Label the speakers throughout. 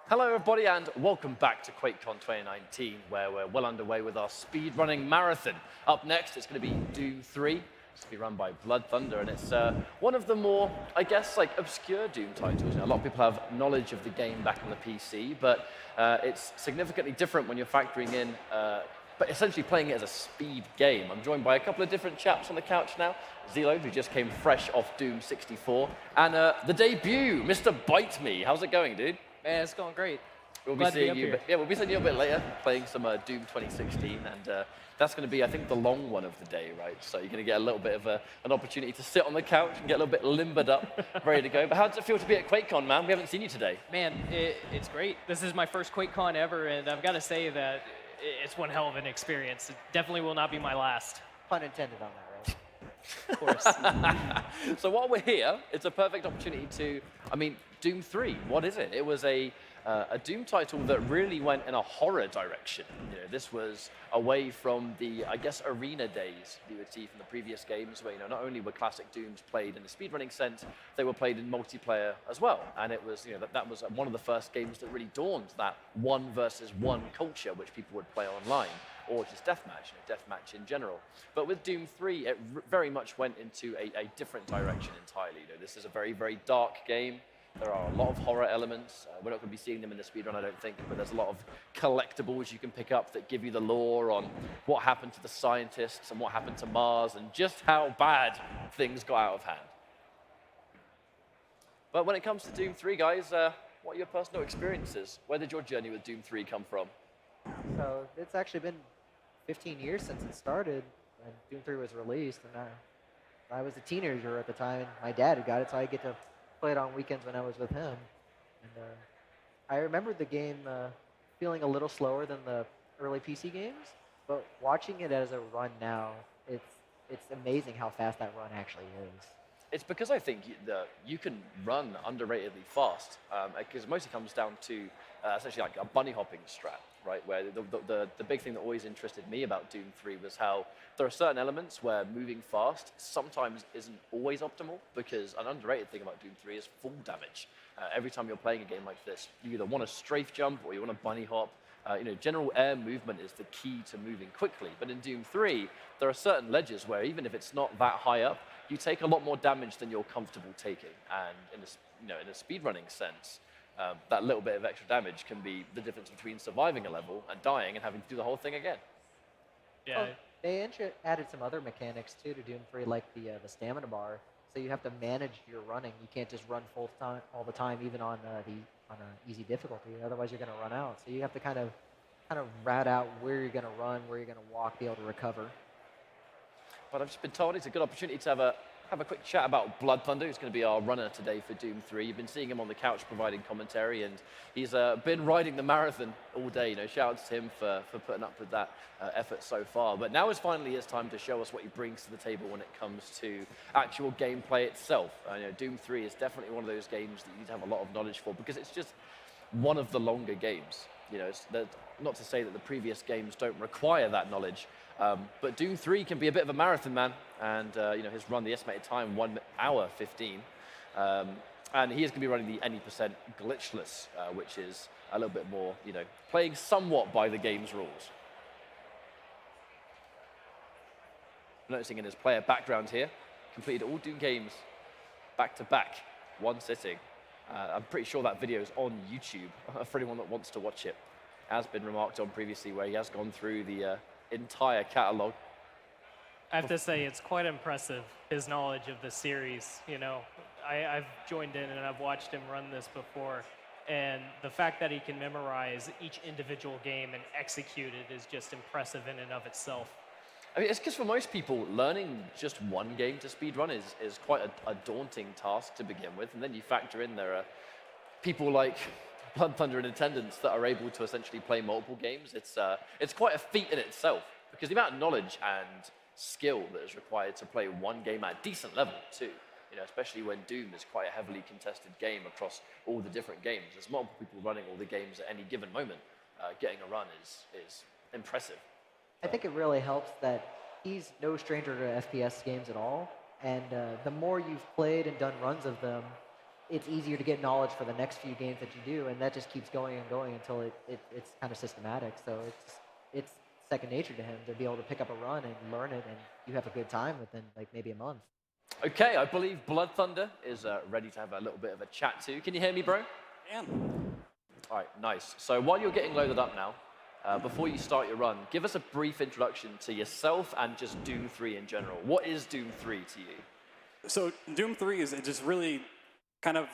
Speaker 1: Hello, everybody, and welcome back to QuakeCon 2019, where we're well underway with our speedrunning marathon. Up next, it's going to be Doom 3. It's going to be run by BloodThunder, and it's one of the more, I guess, like obscure Doom titles. You know, a lot of people have knowledge of the game back on the PC, but it's significantly different when you're factoring in, but essentially playing it as a speed game. I'm joined by a couple of different chaps on the couch now. Zelo, who just came fresh off Doom 64, and the debut, Mr. Bite Me. How's it going, dude?
Speaker 2: Man, it's going great.
Speaker 1: We'll be seeing you. Yeah, we'll be seeing you a bit later, playing some Doom 2016, and that's going to be, I think, the long one of the day, right? So you're going to get a little bit of an opportunity to sit on the couch and get a little bit limbered up, ready to go. But how does it feel to be at QuakeCon, man? We haven't seen you today.
Speaker 2: Man, it's great. This is my first QuakeCon ever, and I've got to say that it's one hell of an experience. It definitely will not be my last.
Speaker 3: Pun intended on that, right?
Speaker 2: Of course.
Speaker 1: So while we're here, it's a perfect opportunity to, Doom 3, what is it? It was a Doom title that really went in a horror direction. You know, this was away from the, I guess, arena days you would see from the previous games, where not only were classic Dooms played in the speedrunning sense, they were played in multiplayer as well. And it was, that was one of the first games that really dawned that 1 versus 1 culture, which people would play online, or just deathmatch, deathmatch in general. But with Doom 3, it very much went into a different direction entirely. This is a very, very dark game. There are a lot of horror elements. We're not going to be seeing them in the speedrun, I don't think, but there's a lot of collectibles you can pick up that give you the lore on what happened to the scientists and what happened to Mars and just how bad things got out of hand. But when it comes to Doom 3, guys, what are your personal experiences? Where did your journey with Doom 3 come from?
Speaker 3: So it's actually been 15 years since it started when Doom 3 was released, and I was a teenager at the time, and my dad had got it, so I get to play it on weekends when I was with him. And I remember the game feeling a little slower than the early PC games, but watching it as a run now, it's amazing how fast that run actually is.
Speaker 1: It's because I think that you can run underratedly fast, because it mostly comes down to essentially like a bunny hopping strat, right? Where the big thing that always interested me about Doom 3 was how there are certain elements where moving fast sometimes isn't always optimal, because an underrated thing about Doom 3 is full damage. Every time you're playing a game like this, you either want to strafe jump or you want to bunny hop. General air movement is the key to moving quickly. But in Doom 3, there are certain ledges where even if it's not that high up, you take a lot more damage than you're comfortable taking. And in a speedrunning sense, that little bit of extra damage can be the difference between surviving a level and dying and having to do the whole thing again.
Speaker 2: Yeah.
Speaker 3: Well, they added some other mechanics too to Doom 3, like the stamina bar. So you have to manage your running. You can't just run full time all the time, even on an easy difficulty. Otherwise, you're going to run out. So you have to kind of route out where you're going to run, where you're going to walk, be able to recover.
Speaker 1: But I've just been told it's a good opportunity to have a quick chat about BloodThunder, who's going to be our runner today for Doom 3. You've been seeing him on the couch providing commentary, and he's been riding the marathon all day. Shout outs to him for putting up with that effort so far. But now is finally his time to show us what he brings to the table when it comes to actual gameplay itself. Doom 3 is definitely one of those games that you need to have a lot of knowledge for, because it's just one of the longer games. Not to say that the previous games don't require that knowledge, but Doom 3 can be a bit of a marathon, man. And his run, the estimated time, 1 hour 15. And he is going to be running the any percent glitchless, which is a little bit more, playing somewhat by the game's rules. Noticing in his player background here, completed all Doom games back to back, one sitting. I'm pretty sure that video is on YouTube for anyone that wants to watch it. Has been remarked on previously, where he has gone through the entire catalog.
Speaker 2: I have to say, it's quite impressive, his knowledge of the series. I've joined in and I've watched him run this before, and the fact that he can memorize each individual game and execute it is just impressive in and of itself.
Speaker 1: It's because for most people, learning just one game to speedrun is quite a daunting task to begin with, and then you factor in there are people like BloodThunder in attendance that are able to essentially play multiple games. It's quite a feat in itself, because the amount of knowledge and skill that is required to play one game at a decent level too, especially when Doom is quite a heavily contested game across all the different games. There's multiple people running all the games at any given moment. Getting a run is impressive.
Speaker 3: I think it really helps that he's no stranger to FPS games at all, and the more you've played and done runs of them, it's easier to get knowledge for the next few games that you do, and that just keeps going and going until it's kind of systematic. So it's second nature to him to be able to pick up a run and learn it, and you have a good time within like maybe a month.
Speaker 1: Okay, I believe BloodThunder is ready to have a little bit of a chat too. Can you hear me, bro? All right, nice. So while you're getting loaded up now, before you start your run, give us a brief introduction to yourself and just Doom 3 in general. What is Doom 3 to you?
Speaker 4: So Doom 3 is just really kind of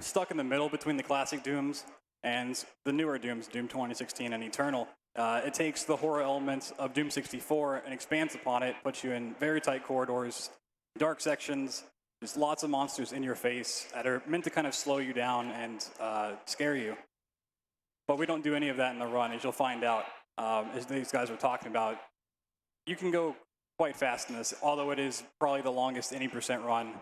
Speaker 4: stuck in the middle between the classic Dooms and the newer Dooms, Doom 2016 and Eternal. It takes the horror elements of Doom 64 and expands upon it, puts you in very tight corridors, dark sections. There's lots of monsters in your face that are meant to kind of slow you down and scare you. But we don't do any of that in the run, as you'll find out, as these guys were talking about. You can go quite fast in this, although it is probably the longest any percent run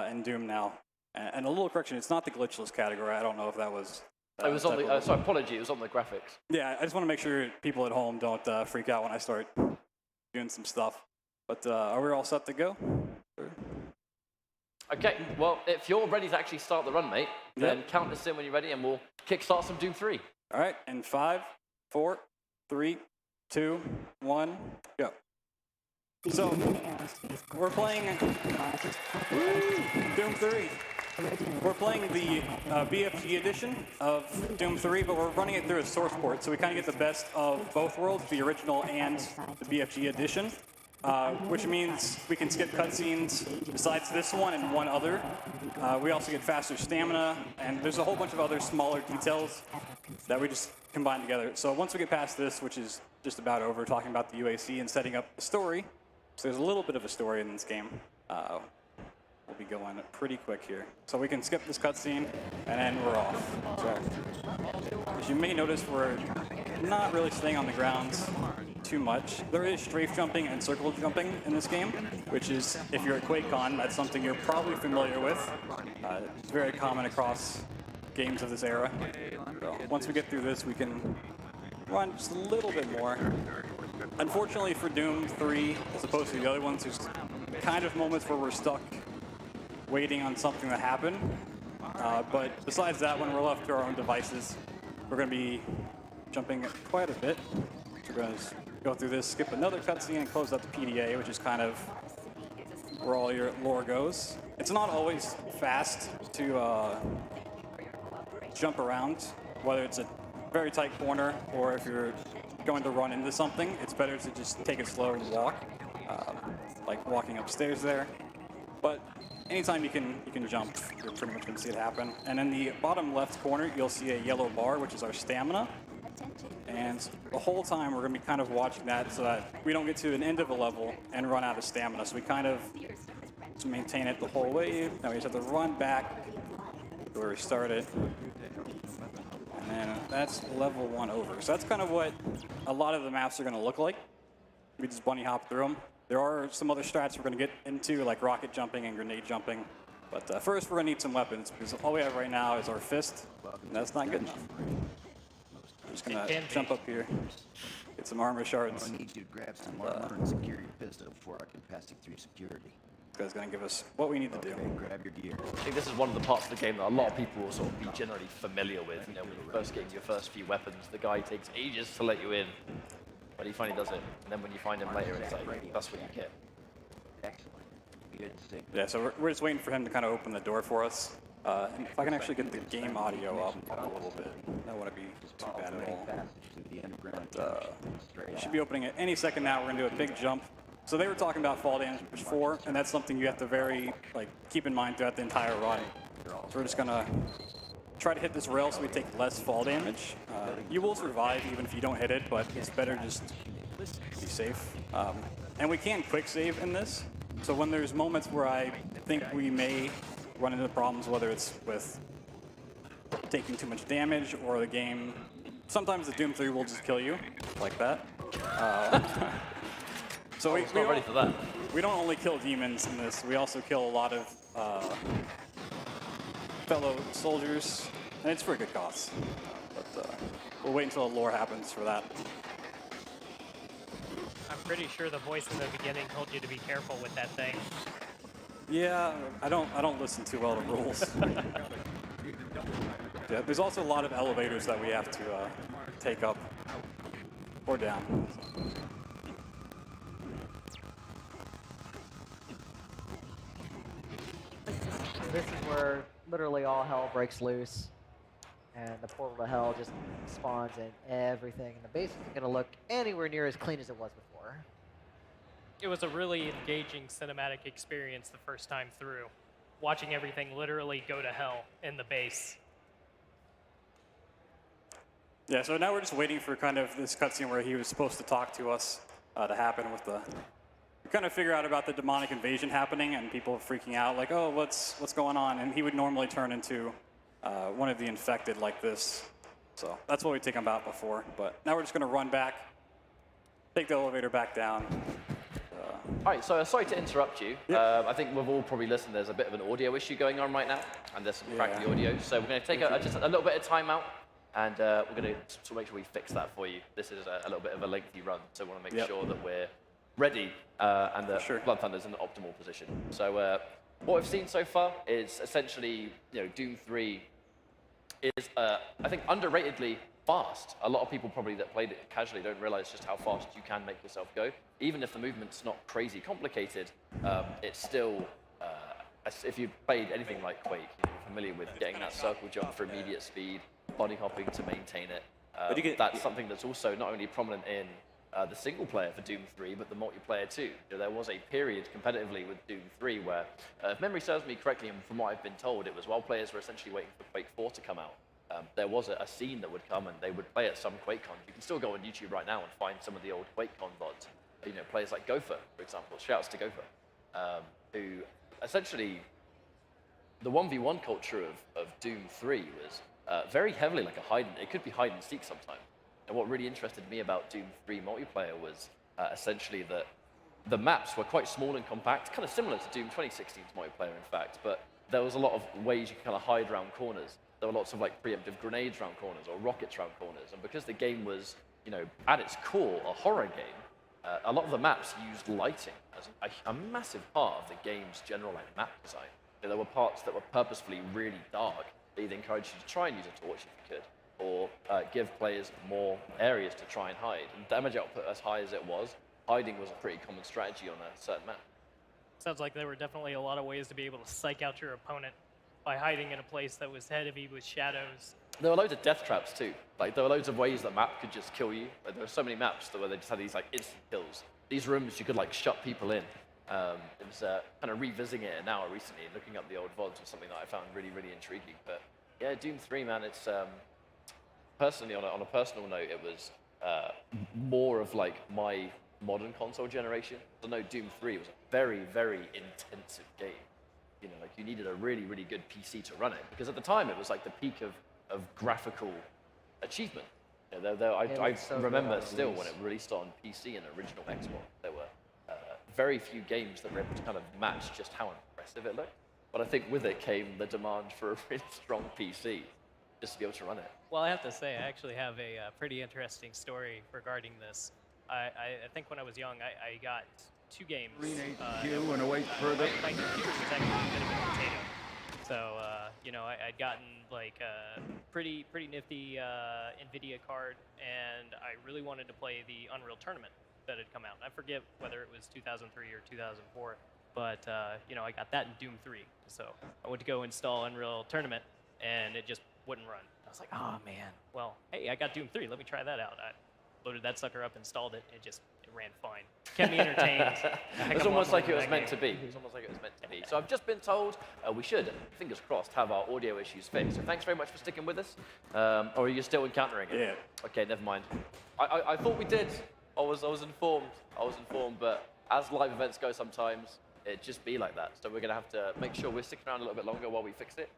Speaker 4: in Doom now. And a little correction, it's not the glitchless category. I don't know if that was...
Speaker 1: it was on the, sorry, apology, it was on the graphics.
Speaker 4: Yeah, I just want to make sure people at home don't freak out when I start doing some stuff. But are we all set to go?
Speaker 1: Okay, well, if you're ready to actually start the run, mate, then count us in when you're ready and we'll kickstart some Doom 3.
Speaker 4: All right, in 5, 4, 3, 2, 1, go. So, we're playing Doom 3. We're playing the BFG edition of Doom 3, but we're running it through a source port, so we kind of get the best of both worlds, the original and the BFG edition, which means we can skip cutscenes besides this one and one other. We also get faster stamina, and there's a whole bunch of other smaller details that we just combine together. So once we get past this, which is just about over, talking about the UAC and setting up the story, so there's a little bit of a story in this game. We'll be going pretty quick here. So we can skip this cutscene, and then we're off. So, as you may notice, we're not really staying on the ground too much. There is strafe jumping and circle jumping in this game, which is, if you're at QuakeCon, that's something you're probably familiar with. It's very common across games of this era. So once we get through this, we can run just a little bit more. Unfortunately for Doom 3, as opposed to the other ones, there's kind of moments where we're stuck waiting on something to happen. But besides that, when we're left to our own devices, we're going to be jumping quite a bit. So we're going to go through this, skip another cutscene, and close out the PDA, which is kind of where all your lore goes. It's not always fast to jump around, whether it's a very tight corner or if you're going to run into something. It's better to just take it slow and walk, like walking upstairs there. But anytime you can jump, you're pretty much going to see it happen. And in the bottom left corner, you'll see a yellow bar, which is our stamina. And the whole time, we're going to be kind of watching that so that we don't get to an end of a level and run out of stamina. So we kind of just maintain it the whole way. Now we just have to run back to where we started. And then that's level 1 over. So that's kind of what a lot of the maps are going to look like. We just bunny hop through them. There are some other strats we're going to get into, like rocket jumping and grenade jumping. But first, we're going to need some weapons, because all we have right now is our fist, and that's not good enough. I'm just going to jump up here, get some armor shards.
Speaker 5: I need you to grab some armor and secure your pistol before I can pass you through security.
Speaker 4: This guy's going to give us what we need to do.
Speaker 5: Okay, grab your gear.
Speaker 1: I think this is one of the parts of the game that a lot of people will sort of be generally familiar with. You know, when you're first getting your first few weapons, the guy takes ages to let you in, but he finally does it. And then when you find him later, it's like, that's what you get.
Speaker 5: Excellent. Good to see.
Speaker 4: Yeah, so we're just waiting for him to kind of open the door for us. And if I can actually get the game audio up a little bit, that wouldn't be too bad at all. But, it should be opening at any second now. We're going to do a big jump. So they were talking about fall damage before, and that's something you have to keep in mind throughout the entire run. So we're just going to try to hit this rail so we take less fall damage. You will survive even if you don't hit it, but it's better just be safe. And we can quick save in this. So when there's moments where I think we may run into problems, whether it's with taking too much damage or the game, sometimes the Doom 3 will just kill you, like that. So we're
Speaker 1: not ready for that.
Speaker 4: We don't only kill demons in this, we also kill a lot of fellow soldiers, and it's for a good cause. But we'll wait until the lore happens for that.
Speaker 2: I'm pretty sure the voice in the beginning told you to be careful with that thing.
Speaker 4: Yeah, I don't listen too well to rules. Yeah, there's also a lot of elevators that we have to take up or down.
Speaker 3: So this is where literally all hell breaks loose, and the portal to hell just spawns and everything. And the base isn't going to look anywhere near as clean as it was before.
Speaker 2: It was a really engaging cinematic experience the first time through, watching everything literally go to hell in the base.
Speaker 4: Yeah, so now we're just waiting for kind of this cutscene where he was supposed to talk to us to happen with the... We kind of figure out about the demonic invasion happening and people freaking out, like, oh, what's going on? And he would normally turn into one of the infected like this. So that's what we take him about before. But now we're just going to run back, take the elevator back down.
Speaker 1: All right, so sorry to interrupt you.
Speaker 4: Yep.
Speaker 1: I think we've all probably listened. There's a bit of an audio issue going on right now, and there's some crackly audio. So we're going to take just a little bit of time out, and we're going to make sure we fix that for you. This is a little bit of a lengthy run, so we want to make sure that we're ready and that BloodThunder's in the optimal position. So what we've seen so far is essentially, Doom 3 is, I think, underratedly fast. A lot of people probably that played it casually don't realize just how fast you can make yourself go. Even if the movement's not crazy complicated, it's still, if you've played anything like Quake, you're familiar with getting that circle jump for immediate speed, body hopping to maintain it. That's something that's also not only prominent in the single player for Doom 3, but the multiplayer too. There was a period competitively with Doom 3 where, if memory serves me correctly, and from what I've been told, it was while players were essentially waiting for Quake 4 to come out. There was a scene that would come and they would play at some QuakeCon. You can still go on YouTube right now and find some of the old QuakeCon VODs. Players like Gopher, for example. Shouts to Gopher, who essentially the 1v1 culture of Doom 3 was very heavily like it could be hide and seek sometimes. And what really interested me about Doom 3 multiplayer was essentially that the maps were quite small and compact, kind of similar to Doom 2016's multiplayer, in fact, but there was a lot of ways you could kind of hide around corners. There were lots of preemptive grenades around corners or rockets around corners, and because the game was, at its core, a horror game, a lot of the maps used lighting as a massive part of the game's general map design. There were parts that were purposefully really dark. They'd encourage you to try and use a torch if you could, or give players more areas to try and hide. And damage output as high as it was, hiding was a pretty common strategy on a certain map.
Speaker 2: Sounds like there were definitely a lot of ways to be able to psych out your opponent by hiding in a place that was heavy with shadows.
Speaker 1: There were loads of death traps too. There were loads of ways that map could just kill you. There were so many maps where they just had these instant kills. These rooms you could shut people in. It was kind of revisiting it now recently, looking up the old VODs was something that I found really, really intriguing. But yeah, Doom 3, man, it's personally on a personal note, it was more of my modern console generation. I know Doom 3 was a very, very intensive game. You needed a really, really good PC to run it, because at the time it was the peak of graphical achievement. I remember still when it released on PC and original Xbox, there were very few games that were able to kind of match just how impressive it looked. But I think with it came the demand for a really strong PC just to be able to run it.
Speaker 2: Well, I have to say, I actually have a pretty interesting story regarding this. I think when I was young, I got 2 games.
Speaker 5: And await further.
Speaker 2: My computer was actually a bit of a potato. So, I'd gotten a pretty nifty NVIDIA card, and I really wanted to play the Unreal Tournament that had come out. I forget whether it was 2003 or 2004, but, I got that in Doom 3. So I went to go install Unreal Tournament, and it just wouldn't run. I was like, oh, man. Well, hey, I got Doom 3. Let me try that out. I loaded that sucker up, installed it, it ran fine. Kept me entertained.
Speaker 1: It's almost like it was meant to be. It's almost like it was meant to be. So I've just been told we should, fingers crossed, have our audio issues fixed. So thanks very much for sticking with us. Or are you still encountering it?
Speaker 4: Yeah.
Speaker 1: Okay, never mind. I thought we did. I was informed. But as live events go sometimes, it just be like that. So we're going to have to make sure we're sticking around a little bit longer while we fix it.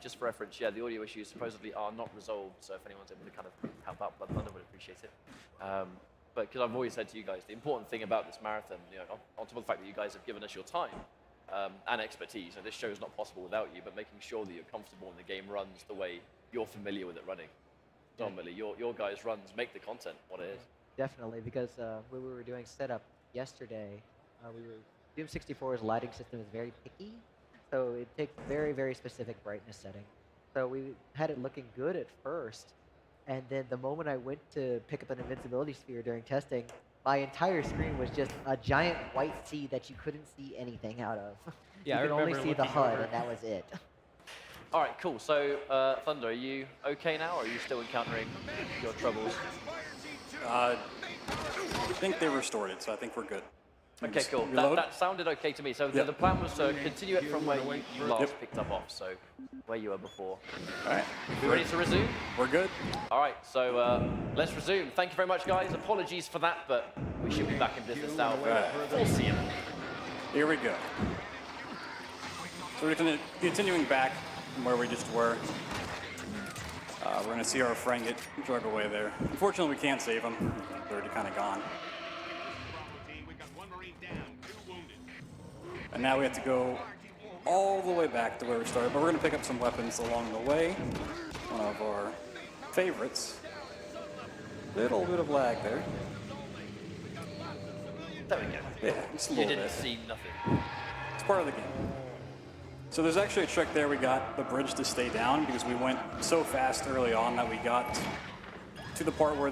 Speaker 1: Just for reference, the audio issues supposedly are not resolved. So if anyone's able to kind of help out BloodThunder, would appreciate it. But because I've always said to you guys, the important thing about this marathon, on top of the fact that you guys have given us your time and expertise, this show is not possible without you, but making sure that you're comfortable and the game runs the way you're familiar with it running. Ultimately, your guys' runs make the content what it is.
Speaker 3: Definitely, because when we were doing setup yesterday, Doom 64's lighting system is very picky, so it takes very, very specific brightness setting. So we had it looking good at first, and then the moment I went to pick up an invincibility sphere during testing, my entire screen was just a giant white sea that you couldn't see anything out of.
Speaker 2: Yeah, I
Speaker 3: you could only
Speaker 2: remember
Speaker 3: see the
Speaker 2: looking
Speaker 3: HUD,
Speaker 2: over.
Speaker 3: and that was it.
Speaker 1: All right, cool. So, Thunder, are you okay now, or are you still encountering your troubles?
Speaker 4: I think they restored it, so I think we're good.
Speaker 1: Okay, cool.
Speaker 4: Reload?
Speaker 1: That sounded okay to me. So
Speaker 4: Yep.
Speaker 1: the plan was to continue it from where you last picked up off, so where you were before.
Speaker 4: All right.
Speaker 1: You ready to resume?
Speaker 4: We're good.
Speaker 1: All right, so let's resume. Thank you very much, guys. Apologies for that, but we should be back in business now. We'll see you.
Speaker 4: Here we go. So we're continuing back from where we just were. We're going to see our friend get drug away there. Unfortunately, we can't save him. They're already kind of gone. And now we have to go all the way back to where we started, but we're going to pick up some weapons along the way. One of our favorites. Little bit of lag there.
Speaker 1: There we go.
Speaker 4: Yeah, just a
Speaker 1: You
Speaker 4: little
Speaker 1: didn't
Speaker 4: bit.
Speaker 1: see nothing.
Speaker 4: It's part of the game. So there's actually a trick there. We got the bridge to stay down because we went so fast early on that we got to the part where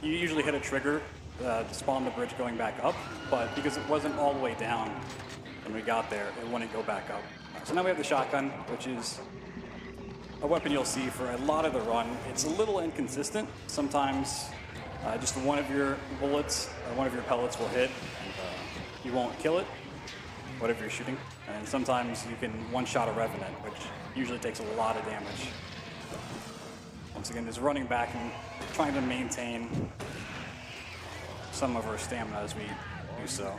Speaker 4: you usually hit a trigger to spawn the bridge going back up, but because it wasn't all the way down when we got there, it wouldn't go back up. So now we have the shotgun, which is a weapon you'll see for a lot of the run. It's a little inconsistent. Sometimes just one of your bullets or one of your pellets will hit and you won't kill it, whatever you're shooting. And sometimes you can one-shot a Revenant, which usually takes a lot of damage. Once again, just running back and trying to maintain some of our stamina as we do so.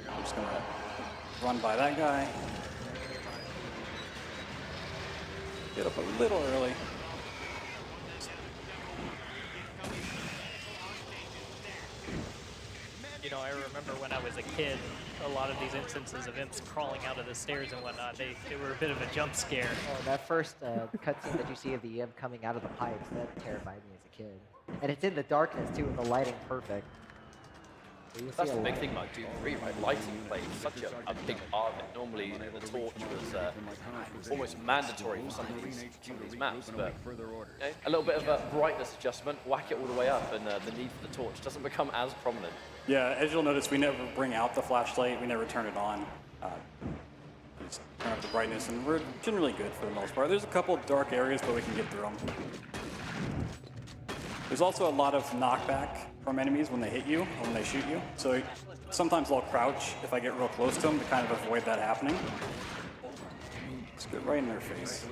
Speaker 4: I'm just gonna run by that guy. Get up a little early.
Speaker 2: You know, I remember when I was a kid, a lot of these instances of imps crawling out of the stairs and whatnot, they were a bit of a jump scare.
Speaker 3: Oh, that first cutscene that you see of the imp coming out of the pipes, that terrified me as a kid. And it's in the darkness too, and the lighting perfect. So you
Speaker 1: That's
Speaker 3: see
Speaker 1: the
Speaker 3: a
Speaker 1: big
Speaker 3: lot.
Speaker 1: thing about Doom 3, right? Lighting plays such a big part of it. Normally, you know, the torch was almost mandatory for some of these maps, but you know, a little bit of a brightness adjustment, whack it all the way up, and the need for the torch doesn't become as prominent.
Speaker 4: Yeah, as you'll notice, we never bring out the flashlight. We never turn it on. We just turn up the brightness, and we're generally good for the most part. There's a couple of dark areas, but we can get through them. There's also a lot of knockback from enemies when they hit you or when they shoot you. So sometimes I'll crouch if I get real close to them to kind of avoid that happening. Just get right in their face.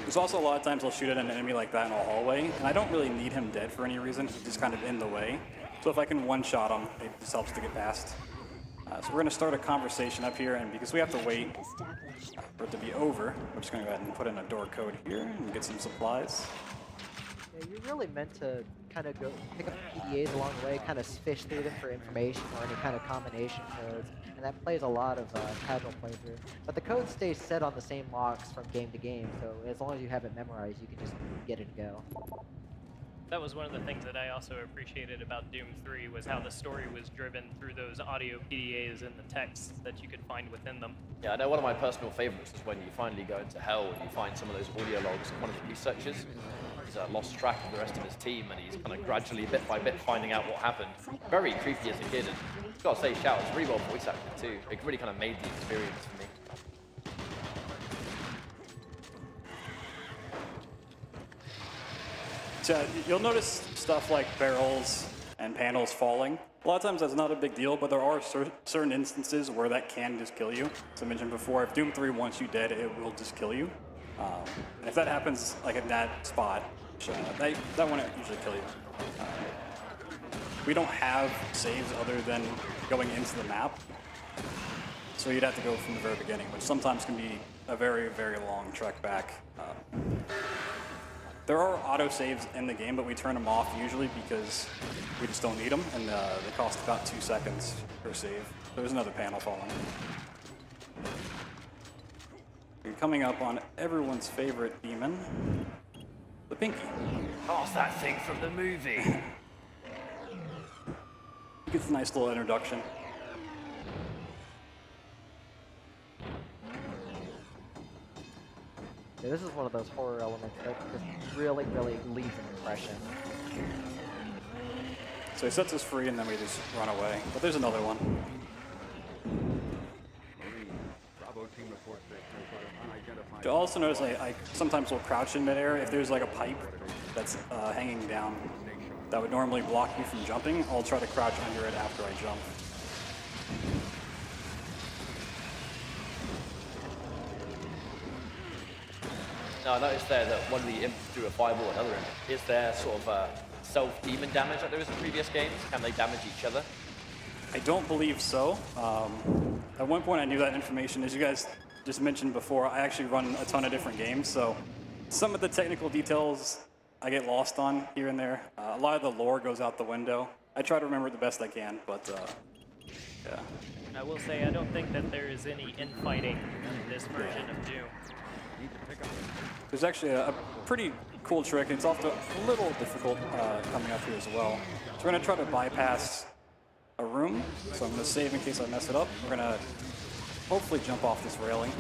Speaker 4: There's also a lot of times I'll shoot at an enemy like that in a hallway, and I don't really need him dead for any reason. He's just kind of in the way. So if I can one-shot him, it just helps to get past. So we're going to start a conversation up here, and because we have to wait for it to be over, we're just going to go ahead and put in a door code here and get some supplies.
Speaker 3: Yeah, you're really meant to kind of go pick up the PDAs along the way, kind of fish through them for information or any kind of combination codes, and that plays a lot of casual playthrough. But the code stays set on the same locks from game to game, so as long as you have it memorized, you can just get it and go.
Speaker 2: That was one of the things that I also appreciated about Doom 3 was how the story was driven through those audio PDAs and the texts that you could find within them.
Speaker 1: Yeah, I know one of my personal favorites is when you finally go into hell and you find some of those audio logs of one of the researchers. He's lost track of the rest of his team and he's kind of gradually, bit by bit, finding out what happened. Very creepy as a kid, and I've got to say, shout out to Reroll voice acting too. It really kind of made the experience for me.
Speaker 4: So you'll notice stuff like barrels and panels falling. A lot of times that's not a big deal, but there are certain instances where that can just kill you. As I mentioned before, if Doom 3 wants you dead, it will just kill you. And if that happens like in that spot, that won't usually kill you. We don't have saves other than going into the map. So you'd have to go from the very beginning, which sometimes can be a very, very long trek back. There are autosaves in the game, but we turn them off usually because we just don't need them, and they cost about 2 seconds per save. There's another panel falling. We're coming up on everyone's favorite demon, the Pinky.
Speaker 1: Oh, it's that thing from the movie.
Speaker 4: He gets a nice little introduction.
Speaker 3: Yeah, this is one of those horror elements that just really, really leaves an impression.
Speaker 4: So he sets us free and then we just run away. But there's another one. You'll also notice I sometimes will crouch in midair. If there's like a pipe that's hanging down that would normally block me from jumping, I'll try to crouch under it after I jump.
Speaker 1: Now I noticed there that one of the imps threw a fireball at another imp. Is there sort of self-demon damage like there is in previous games? Can they damage each other?
Speaker 4: I don't believe so. At one point I knew that information. As you guys just mentioned before, I actually run a ton of different games, so some of the technical details I get lost on here and there. A lot of the lore goes out the window. I try to remember it the best I can, but yeah.
Speaker 2: I will say I don't think that there is any infighting in this version of Doom.
Speaker 4: There's actually a pretty cool trick, and it's often a little difficult coming up here as well. So we're going to try to bypass a room, so I'm going to save in case I mess it up. We're going to hopefully jump off this railing.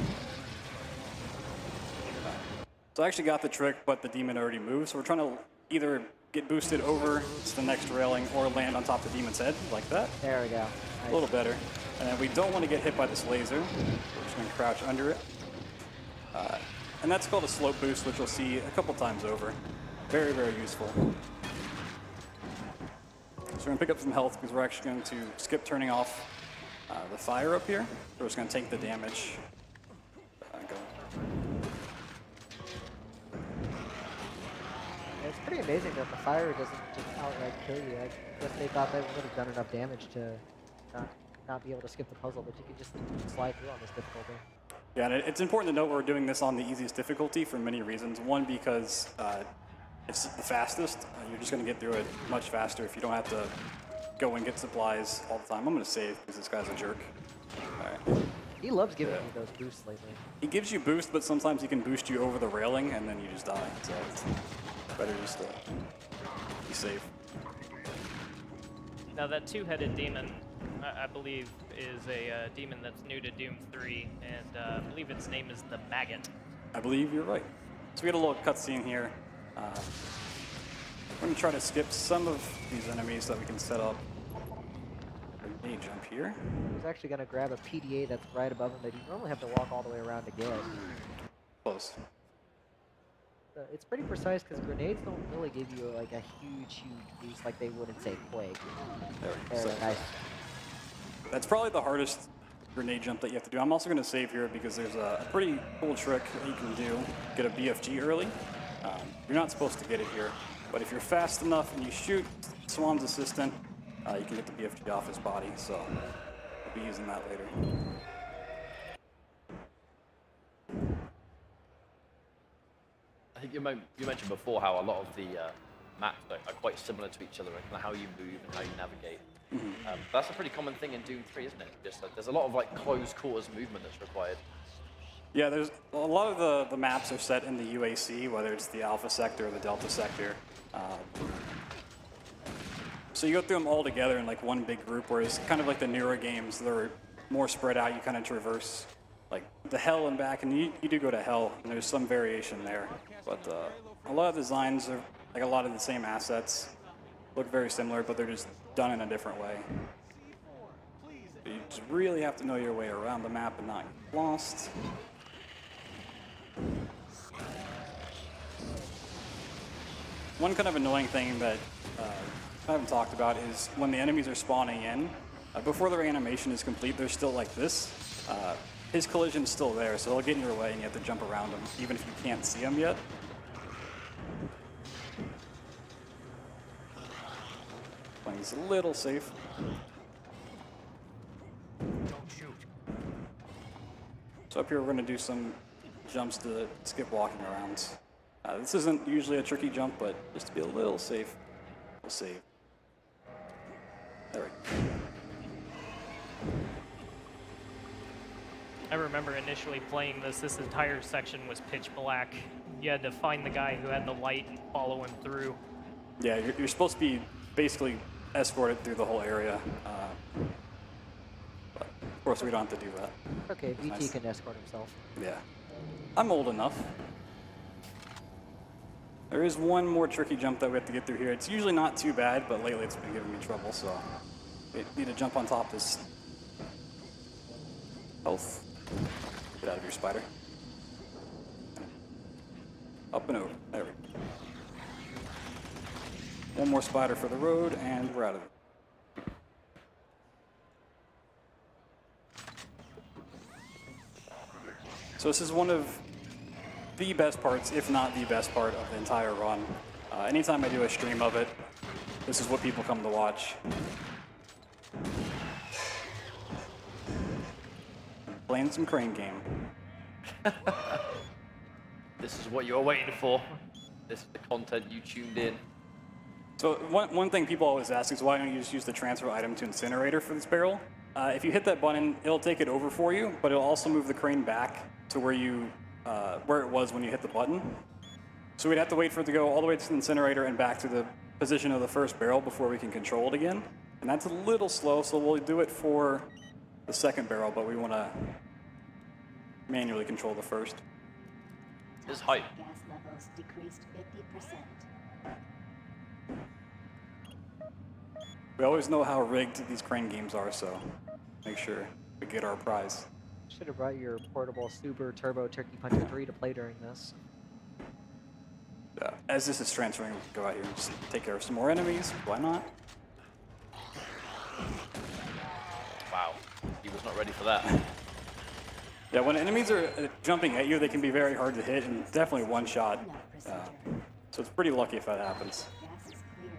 Speaker 4: So I actually got the trick, but the demon already moved, so we're trying to either get boosted over to the next railing or land on top of the demon's head, like that.
Speaker 3: There we go. Nice.
Speaker 4: A little better. And then we don't want to get hit by this laser. We're just going to crouch under it. And that's called a slope boost, which you'll see a couple times over. Very, very useful. So we're going to pick up some health because we're actually going to skip turning off the fire up here. We're just going to take the damage. Go.
Speaker 3: It's pretty amazing that the fire doesn't just outright kill you. I guess they thought they would have done enough damage to not be able to skip the puzzle, but you can just slide through on this difficulty.
Speaker 4: Yeah, and it's important to note we're doing this on the easiest difficulty for many reasons. One, because it's the fastest. You're just going to get through it much faster if you don't have to go and get supplies all the time. I'm going to save because this guy's a jerk. All right.
Speaker 3: He loves giving me those boosts lately.
Speaker 4: He gives you boost, but sometimes he can boost you over the railing and then you just die. So it's better just to be safe.
Speaker 2: Now that two-headed demon, I believe, is a demon that's new to Doom 3, and I believe its name is the Maggot.
Speaker 4: I believe you're right. So we got a little cutscene here. We're going to try to skip some of these enemies that we can set up. We may jump here.
Speaker 3: He's actually going to grab a PDA that's right above him that you normally have to walk all the way around to get.
Speaker 4: Close.
Speaker 3: It's pretty precise because grenades don't really give you like a huge boost like they would in, say, Quake.
Speaker 4: There we go.
Speaker 3: Nice.
Speaker 4: That's probably the hardest grenade jump that you have to do. I'm also going to save here because there's a pretty cool trick that you can do. Get a BFG early. You're not supposed to get it here, but if you're fast enough and you shoot Swan's assistant, you can get the BFG off his body, so I'll be using that later.
Speaker 1: I think you mentioned before how a lot of the maps are quite similar to each other, and kind of how you move and how you navigate. That's a pretty common thing in Doom 3, isn't it? Just there's a lot of like close quarters movement that's required.
Speaker 4: Yeah, there's a lot of the maps are set in the UAC, whether it's the Alpha Sector or the Delta Sector. So you go through them all together in like one big group, whereas kind of like the newer games, they're more spread out. You kind of traverse like the Hell and back, and you do go to Hell, and there's some variation there. But a lot of designs are like a lot of the same assets, look very similar, but they're just done in a different way. You just really have to know your way around the map and not get lost. One kind of annoying thing that I haven't talked about is when the enemies are spawning in, before their animation is complete, they're still like this. His collision is still there, so they'll get in your way and you have to jump around him, even if you can't see him yet. Playing this a little safe. So up here we're going to do some jumps to skip walking around. This isn't usually a tricky jump, but just to be a little safe, we'll save. There we go.
Speaker 2: I remember initially playing this entire section was pitch black. You had to find the guy who had the light and follow him through.
Speaker 4: Yeah, you're supposed to be basically escorted through the whole area. But of course, we don't have to do that.
Speaker 3: Okay, BT
Speaker 4: nice.
Speaker 3: can escort himself.
Speaker 4: Yeah. I'm old enough. There is one more tricky jump that we have to get through here. It's usually not too bad, but lately it's been giving me trouble, so we need to jump on top of this health. Get out of your spider. Up and over. There we go. One more spider for the road, and we're out of it. So this is one of the best parts, if not the best part of the entire run. Anytime I do a stream of it, this is what people come to watch. Playing some crane game.
Speaker 1: This is what you were waiting for. This is the content you tuned in.
Speaker 4: So one thing people always ask is why don't you just use the transfer item to incinerator for this barrel? If you hit that button, it'll take it over for you, but it'll also move the crane back to where it was when you hit the button. So we'd have to wait for it to go all the way to the incinerator and back to the position of the first barrel before we can control it again. And that's a little slow, so we'll do it for the second barrel, but we want to manually control the first.
Speaker 1: This is hype.
Speaker 6: Gas levels decreased 50%.
Speaker 4: We always know how rigged these crane games are, so make sure we get our prize.
Speaker 3: Should have brought your portable Super Turbo Turkey Puncher 3 to play during this.
Speaker 4: As this is transferring, we can go out here and just take care of some more enemies. Why not?
Speaker 1: Wow, he was not ready for that.
Speaker 4: Yeah, when enemies are jumping at you, they can be very hard to hit and definitely one shot. So it's pretty lucky if that happens.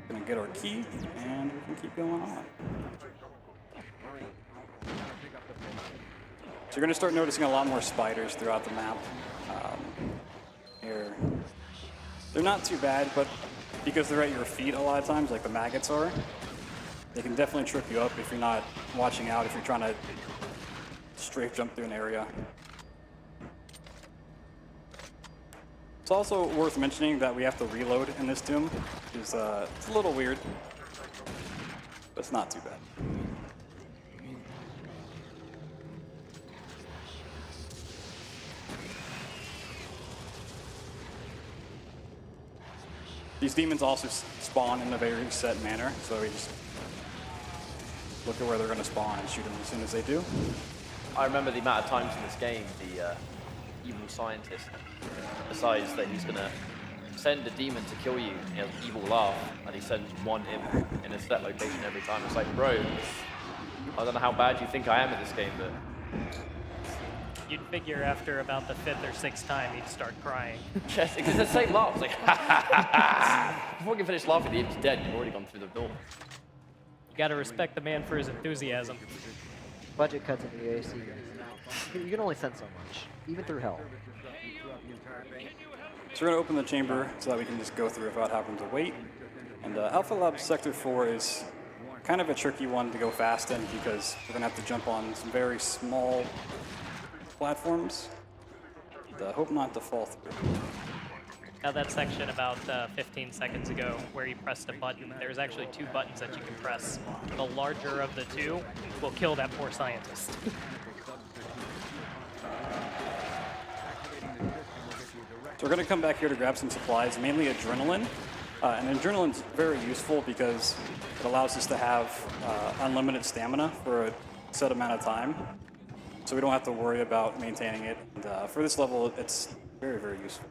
Speaker 4: Gonna get our key and we can keep going on. So you're gonna start noticing a lot more spiders throughout the map. Here, they're not too bad, but because they're at your feet a lot of times, like the maggots are, they can definitely trip you up if you're not watching out, if you're trying to strafe jump through an area. It's also worth mentioning that we have to reload in this Doom. It's a little weird, but it's not too bad. These demons also spawn in a very set manner, so we just look at where they're going to spawn and shoot them as soon as they do.
Speaker 1: I remember the amount of times in this game the evil scientist decides that he's going to send a demon to kill you, he has an evil laugh, and he sends one imp in a set location every time. It's like, bro, I don't know how bad you think I am at this game, but...
Speaker 2: You'd figure after about the 5th or 6th time, he'd start crying.
Speaker 1: Yes, because it's the same laugh. It's like, ha ha ha ha. Before you can finish laughing, the imp's dead, you've already gone through the door.
Speaker 2: You gotta respect the man for his enthusiasm.
Speaker 3: Budget cuts in the AC. You can only send so much, even through hell.
Speaker 4: So we're going to open the chamber so that we can just go through without having to wait. And Alpha Lab Sector 4 is kind of a tricky one to go fast in because we're going to have to jump on some very small platforms. And, hope not to fall through.
Speaker 2: Now that section about 15 seconds ago where you pressed a button, there's actually 2 buttons that you can press. The larger of the 2 will kill that poor scientist.
Speaker 4: So we're going to come back here to grab some supplies, mainly adrenaline. And adrenaline's very useful because it allows us to have unlimited stamina for a set amount of time. So we don't have to worry about maintaining it. And, for this level, it's very, very useful.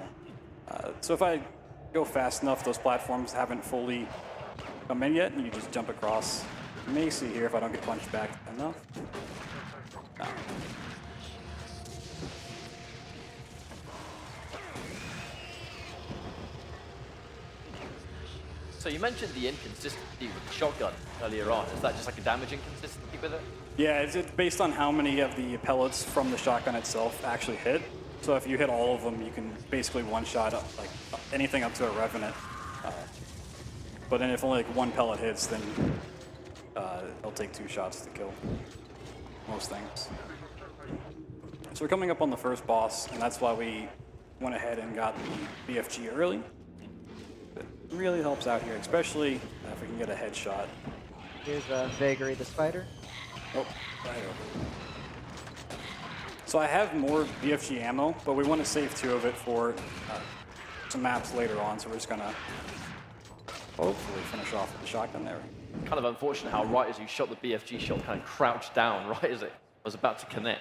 Speaker 4: So if I go fast enough, those platforms haven't fully come in yet, and you just jump across. You may see here if I don't get punched back enough.
Speaker 1: So you mentioned the inconsistency with the shotgun earlier on. Is that just like a damage inconsistency with it?
Speaker 4: Yeah, it's based on how many of the pellets from the shotgun itself actually hit. So if you hit all of them, you can basically one-shot like anything up to a Revenant. But then if only like 1 pellet hits, then it'll take 2 shots to kill most things. So we're coming up on the first boss, and that's why we went ahead and got the BFG early. It really helps out here, especially if we can get a headshot.
Speaker 3: Here's Vagary the Spider.
Speaker 4: Oh, right over. So I have more BFG ammo, but we want to save 2 of it for some maps later on, so we're just gonna hopefully finish off with the shotgun there.
Speaker 1: Kind of unfortunate how right as you shot the BFG shot, kind of crouched down right as it was about to connect.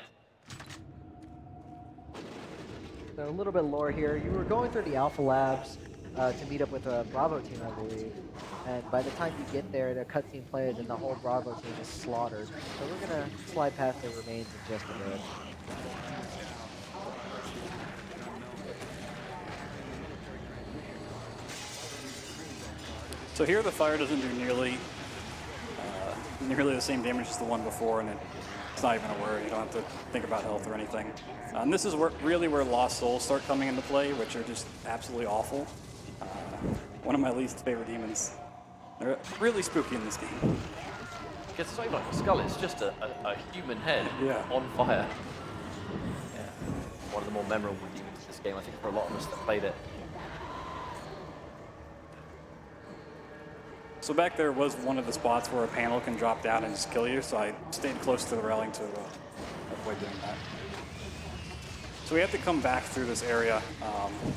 Speaker 3: So a little bit of lore here. You were going through the Alpha Labs to meet up with a Bravo team, I believe. And by the time you get there, the cutscene plays and the whole Bravo team is slaughtered. So we're going to slide past their remains in just a bit.
Speaker 4: So here the fire doesn't do nearly the same damage as the one before, and it's not even a worry. You don't have to think about health or anything. And this is really where Lost Souls start coming into play, which are just absolutely awful. One of my least favorite demons. They're really spooky in this game.
Speaker 1: It's not even like a skull, it's just a human head on fire. Yeah. One of the more memorable demons in this game, I think, for a lot of us that played it.
Speaker 4: So back there was one of the spots where a panel can drop down and just kill you, so I stayed close to the railing to avoid doing that. So we have to come back through this area. And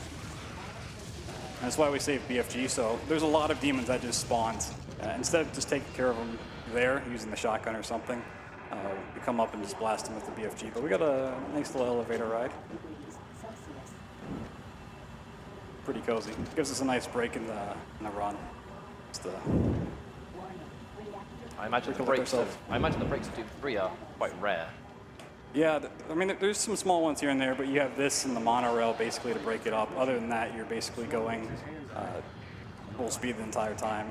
Speaker 4: that's why we save BFG. So there's a lot of demons that just spawned. Instead of just taking care of them there, using the shotgun or something, we come up and just blast them with the BFG. But we got a nice little elevator ride. Pretty cozy. Gives us a nice break in the run.
Speaker 1: I imagine the breaks of Doom 3 are quite rare.
Speaker 4: Yeah, I mean, there's some small ones here and there, but you have this and the monorail basically to break it up. Other than that, you're basically going full speed the entire time.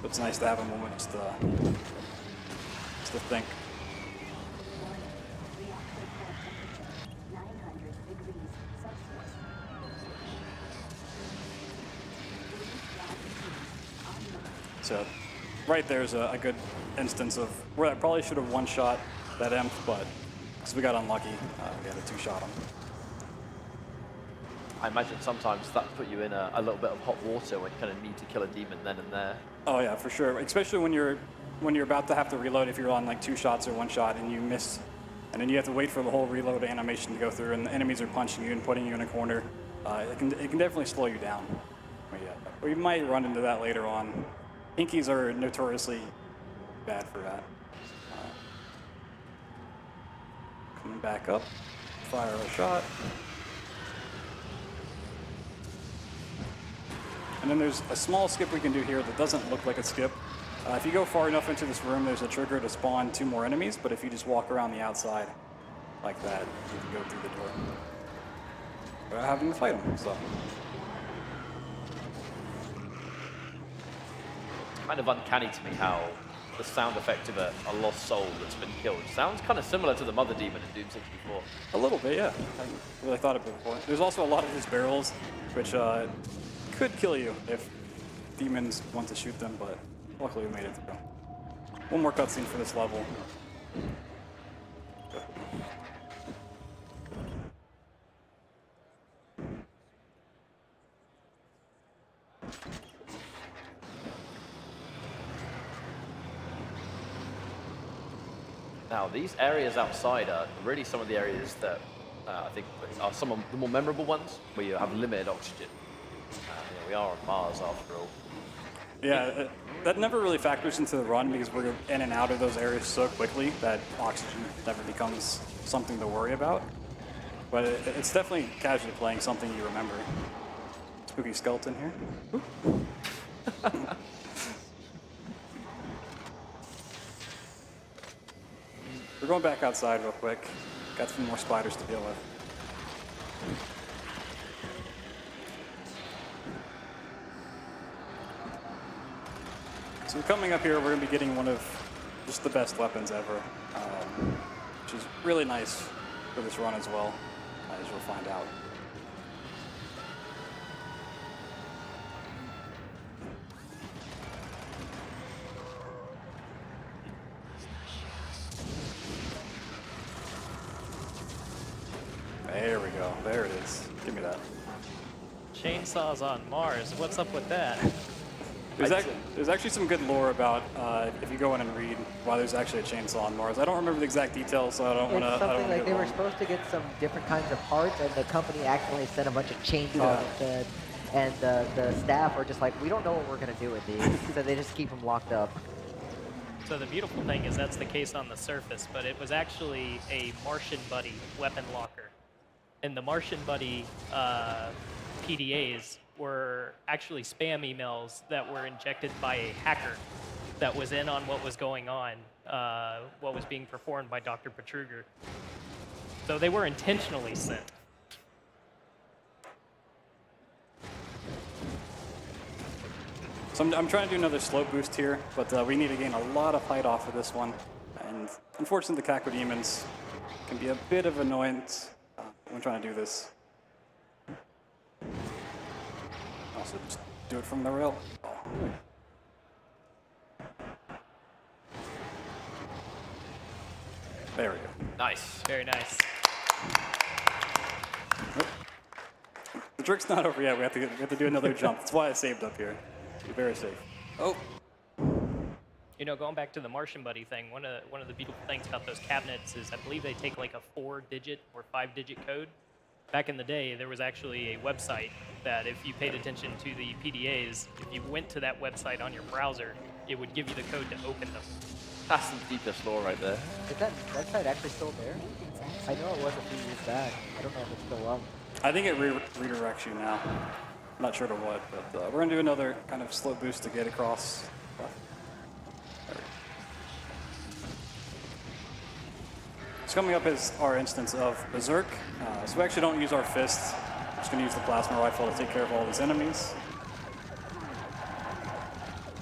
Speaker 4: But it's nice to have a moment just to think. So right there's a good instance of where I probably should have one-shot that imp, but because we got unlucky, we had to two-shot him.
Speaker 1: I imagine sometimes that put you in a little bit of hot water when you kind of need to kill a demon then and there.
Speaker 4: Oh yeah, for sure. Especially when you're about to have to reload, if you're on like two shots or one shot and you miss, and then you have to wait for the whole reload animation to go through, and the enemies are punching you and putting you in a corner. It can definitely slow you down. But yeah, we might run into that later on. Pinkies are notoriously bad for that. Coming back up, fire a shot. And then there's a small skip we can do here that doesn't look like a skip. If you go far enough into this room, there's a trigger to spawn 2 more enemies, but if you just walk around the outside like that, you can go through the door without having to fight them, so.
Speaker 1: Kind of uncanny to me how the sound effect of a lost soul that's been killed sounds kind of similar to the mother demon in Doom 64.
Speaker 4: A little bit, yeah. I really thought of it before. There's also a lot of his barrels, which could kill you if demons want to shoot them, but luckily we made it through. One more cutscene for this level.
Speaker 1: Now, these areas outside are really some of the areas that I think are some of the more memorable ones, where you have limited oxygen. We are on Mars, after all.
Speaker 4: Yeah, that never really factors into the run because we're in and out of those areas so quickly that oxygen never becomes something to worry about. But it's definitely casually playing something you remember. Spooky skeleton here. We're going back outside real quick. Got some more spiders to deal with. So coming up here, we're going to be getting one of just the best weapons ever, which is really nice for this run as well, as you'll find out. There we go. There it is. Give me that.
Speaker 2: Chainsaws on Mars. What's up with that?
Speaker 4: There's actually some good lore about if you go in and read why there's actually a chainsaw on Mars. I don't remember the exact details, so I don't want to.
Speaker 3: It's something like they were supposed to get some different kinds of parts, and the company accidentally sent a bunch of chainsaws instead. And the staff are just like, we don't know what we're gonna do with these, so they just keep them locked up.
Speaker 2: So the beautiful thing is that's the case on the surface, but it was actually a Martian Buddy weapon locker. And the Martian Buddy PDAs were actually spam emails that were injected by a hacker that was in on what was going on, what was being performed by Dr. Petruger. So they were intentionally sent.
Speaker 4: So I'm trying to do another slow boost here, but we need to gain a lot of height off of this one. And unfortunately, the Cacodemons can be a bit of annoyance when trying to do this. Also, just do it from the rail. Oh. There we go.
Speaker 1: Nice.
Speaker 2: Very nice.
Speaker 4: The trick's not over yet. We have to do another jump. That's why I saved up here. Be very safe. Oh.
Speaker 2: You know, going back to the Martian Buddy thing, one of the beautiful things about those cabinets is I believe they take like a 4-digit or 5-digit code. Back in the day, there was actually a website that if you paid attention to the PDAs, if you went to that website on your browser, it would give you the code to open them.
Speaker 1: That's some deepest lore right there.
Speaker 3: Is that website actually still there? I know it was a few years back. I don't know if it's still up.
Speaker 4: I think it redirects you now. I'm not sure to what, but we're going to do another kind of slow boost to get across. So coming up is our instance of Berserk. So we actually don't use our fists. We're just going to use the plasma rifle to take care of all these enemies.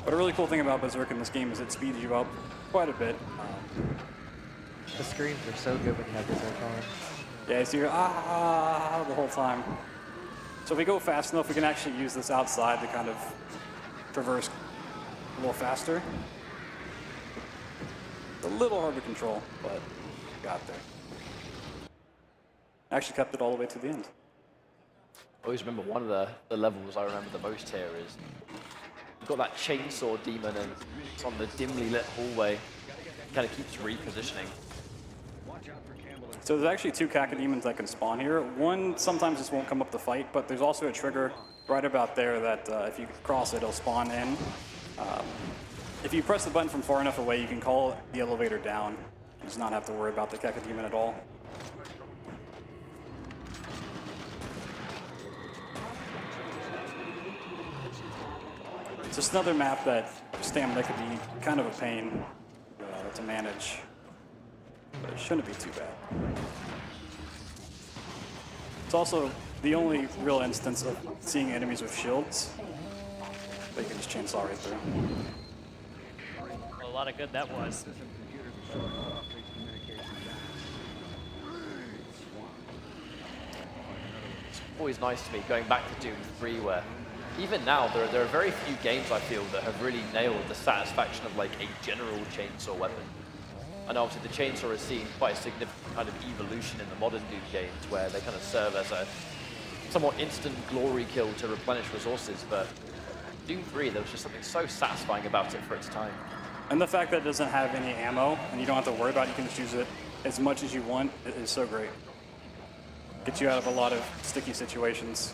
Speaker 4: But a really cool thing about Berserk in this game is it speeds you up quite a bit.
Speaker 3: The screams are so good when you have Berserk on.
Speaker 4: Yeah, you hear the whole time. So if we go fast enough, we can actually use this outside to kind of traverse a little faster. It's a little hard to control, but got there. Actually kept it all the way to the end.
Speaker 1: I always remember one of the levels I remember the most here is you've got that chainsaw demon and it's on the dimly lit hallway. It kind of keeps repositioning.
Speaker 4: So there's actually 2 Cacodemons that can spawn here. One sometimes just won't come up to fight, but there's also a trigger right about there that if you cross it, it'll spawn in. If you press the button from far enough away, you can call the elevator down. You just not have to worry about the Cacodemon at all. It's just another map that stamina could be kind of a pain to manage. But it shouldn't be too bad. It's also the only real instance of seeing enemies with shields that you can just chainsaw right through.
Speaker 2: Well, a lot of good that was.
Speaker 1: It's always nice to me going back to Doom 3 where even now there are very few games I feel that have really nailed the satisfaction of like a general chainsaw weapon. And obviously the chainsaw has seen quite a significant kind of evolution in the modern Doom games where they kind of serve as a somewhat instant glory kill to replenish resources, but Doom 3, there was just something so satisfying about it for its time.
Speaker 4: And the fact that it doesn't have any ammo and you don't have to worry about it, you can just use it as much as you want, is so great. Gets you out of a lot of sticky situations.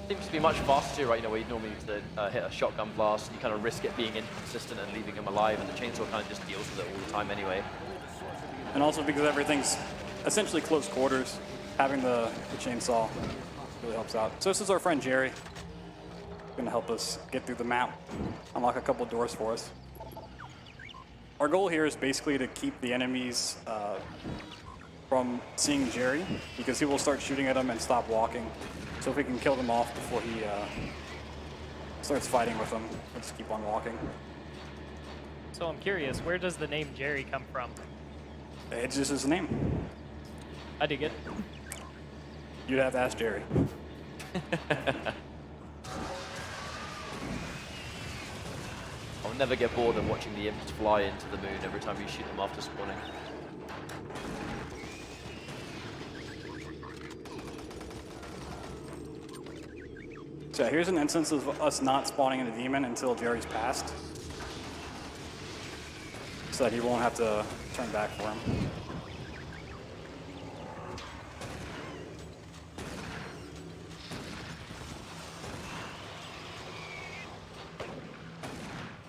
Speaker 1: Seems to be much faster too, right? You know, where you normally hit a shotgun blast, you kind of risk it being inconsistent and leaving him alive, and the chainsaw kind of just deals with it all the time anyway.
Speaker 4: And also because everything's essentially close quarters, having the chainsaw really helps out. So this is our friend Jerry. Going to help us get through the map, unlock a couple of doors for us. Our goal here is basically to keep the enemies from seeing Jerry, because he will start shooting at them and stop walking. So if we can kill them off before he starts fighting with them, we'll just keep on walking.
Speaker 2: So I'm curious, where does the name Jerry come from?
Speaker 4: It's just his name.
Speaker 2: I dig it.
Speaker 4: You'd have to ask Jerry.
Speaker 1: I'll never get bored of watching the imps fly into the moon every time you shoot them after spawning.
Speaker 4: So yeah, here's an instance of us not spawning in a demon until Jerry's passed, so that he won't have to turn back for him.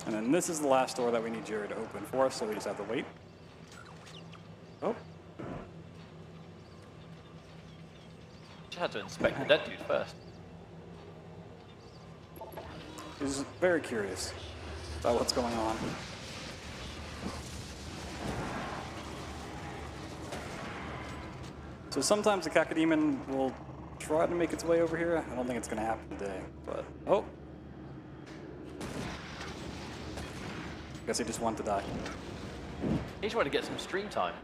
Speaker 4: And then this is the last door that we need Jerry to open for us, so we just have to wait. Oh.
Speaker 1: You had to inspect the dead dude first.
Speaker 4: He's very curious about what's going on. So sometimes the Cacodemon will try to make its way over here. I don't think it's going to happen today, but... Oh! Guess he just wanted to die.
Speaker 1: He's trying to get some stream time.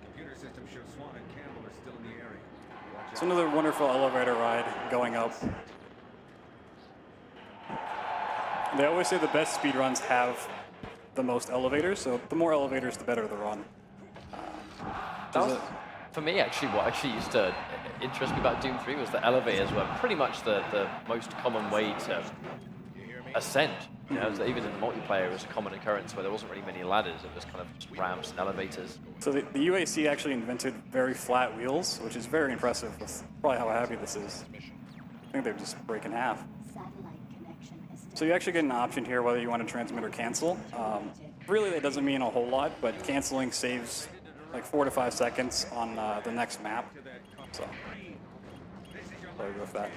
Speaker 7: Computer system shows Swan and Campbell are still in the area. Watch
Speaker 4: It's another wonderful elevator ride going up. They always say the best speedruns have the most elevators, so the more elevators, the better the run.
Speaker 1: That was, for me, actually, what actually used to interest me about Doom 3 was the elevators were pretty much the most common way to ascend. You know, even in the multiplayer, it was a common occurrence where there wasn't really many ladders. It was kind of just ramps and elevators.
Speaker 4: So the UAC actually invented very flat wheels, which is very impressive. That's probably how heavy this is. I think they would just break in half. So you actually get an option here whether you want to transmit or cancel. Really, that doesn't mean a whole lot, but canceling saves like 4 to 5 seconds on the next map. So probably go with that.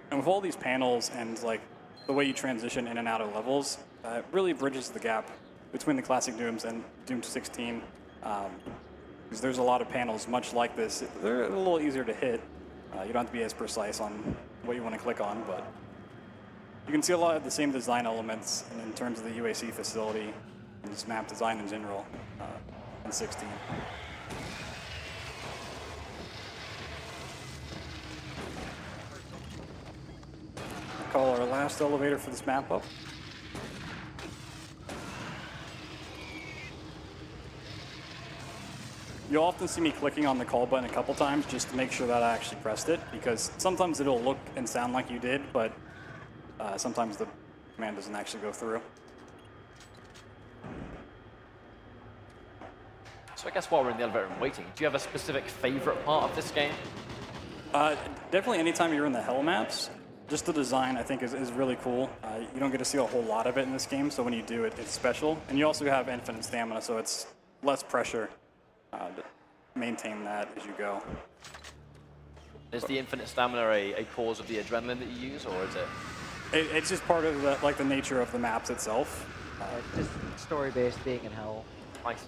Speaker 4: And with all these panels and like the way you transition in and out of levels, it really bridges the gap between the classic Dooms and Doom 16. Because there's a lot of panels much like this. They're a little easier to hit. You don't have to be as precise on what you want to click on, but you can see a lot of the same design elements in terms of the UAC facility and just map design in general in 16. Call our last elevator for this map up. You'll often see me clicking on the call button a couple times just to make sure that I actually pressed it, because sometimes it'll look and sound like you did, but sometimes the command doesn't actually go through.
Speaker 1: So I guess while we're in the elevator and waiting, do you have a specific favorite part of this game?
Speaker 4: Definitely anytime you're in the hell maps. Just the design, I think, is really cool. You don't get to see a whole lot of it in this game, so when you do it, it's special. And you also have infinite stamina, so it's less pressure to maintain that as you go.
Speaker 1: Is the infinite stamina a cause of the adrenaline that you use, or is it?
Speaker 4: It's just part of the nature of the maps itself.
Speaker 3: Just story-based, being in hell.
Speaker 1: Nice.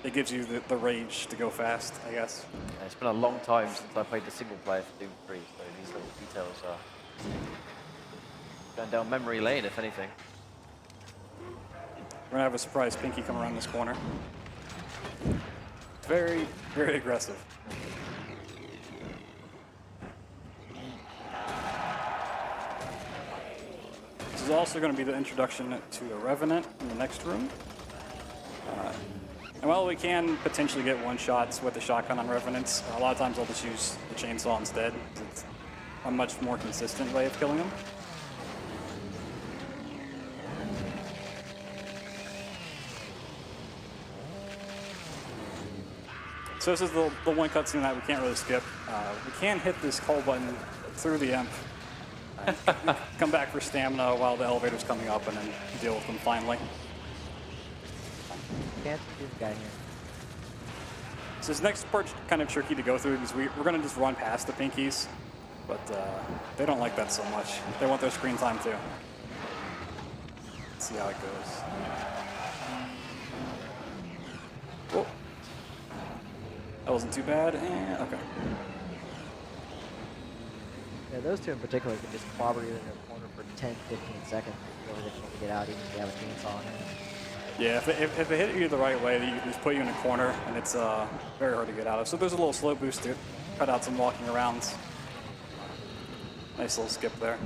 Speaker 4: It gives you the rage to go fast, I guess.
Speaker 1: Yeah, it's been a long time since I played the single player for Doom 3, so these little details are going down memory lane, if anything.
Speaker 4: We're gonna have a surprise Pinky come around this corner. Very, very aggressive. This is also going to be the introduction to the Revenant in the next room. And while we can potentially get one-shots with the shotgun on Revenants, a lot of times I'll just use the chainsaw instead. It's a much more consistent way of killing them. So this is the one cutscene that we can't really skip. We can hit this call button through the imp. Come back for stamina while the elevator's coming up and then deal with them finally.
Speaker 3: Can't see this guy here.
Speaker 4: So this next part's kind of tricky to go through because we're going to just run past the Pinkies, but they don't like that so much. They want their screen time too. Let's see how it goes. Oh. That wasn't too bad. Okay.
Speaker 3: Yeah, those two in particular can just clobber you in the corner for 10, 15 seconds. It's really difficult to get out even if you have a chainsaw on it.
Speaker 4: Yeah, if they hit you the right way, they just put you in a corner, and it's very hard to get out of. So there's a little slow boost to cut out some walking arounds. Nice little skip there.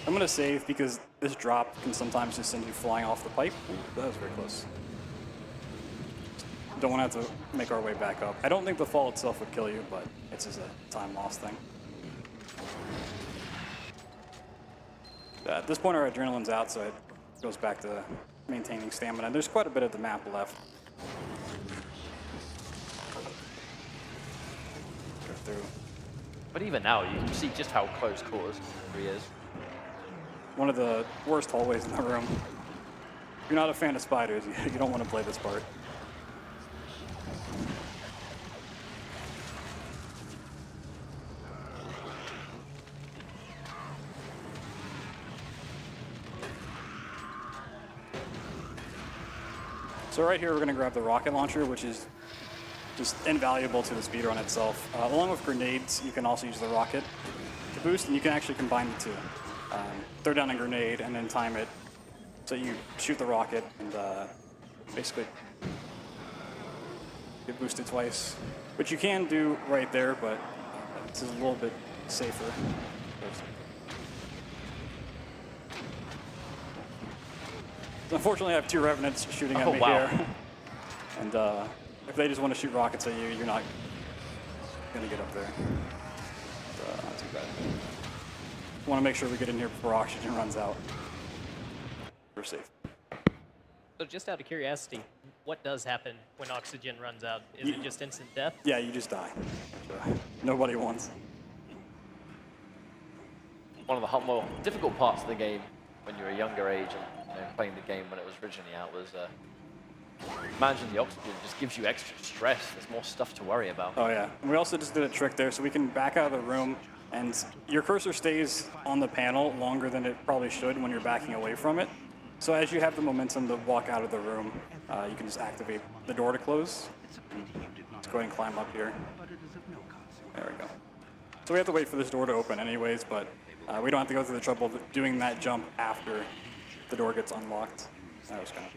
Speaker 4: I'm going to save because this drop can sometimes just send you flying off the pipe. Ooh, that was very close. don't want to have to make our way back up. I don't think the fall itself would kill you, but it's just a time loss thing. At this point, our adrenaline's out, so it goes back to maintaining stamina. There's quite a bit of the map left. Go through.
Speaker 1: But even now, you can see just how close quarters he is.
Speaker 4: One of the worst hallways in the room. If you're not a fan of spiders, you don't want to play this part. So right here, we're going to grab the rocket launcher, which is just invaluable to the speedrun itself. Along with grenades, you can also use the rocket to boost, and you can actually combine the two. Throw down a grenade and then time it so you shoot the rocket and basically get boosted twice, which you can do right there, but this is a little bit safer. Unfortunately, I have 2 Revenants shooting at me here. And if they just want to shoot rockets at you, you're not going to get up there. Not too bad. Want to make sure we get in here before oxygen runs out. We're safe.
Speaker 2: So just out of curiosity, what does happen when oxygen runs out? Is it just instant death?
Speaker 4: Yeah, you just die. Nobody wants.
Speaker 1: One of the more difficult parts of the game when you're a younger age and playing the game when it was originally out was managing the oxygen just gives you extra stress. There's more stuff to worry about.
Speaker 4: Oh yeah, and we also just did a trick there, so we can back out of the room, and your cursor stays on the panel longer than it probably should when you're backing away from it. So as you have the momentum to walk out of the room, you can just activate the door to close. Let's go ahead and climb up here. There we go. So we have to wait for this door to open anyways, but we don't have to go through the trouble of doing that jump after the door gets unlocked. That was kind of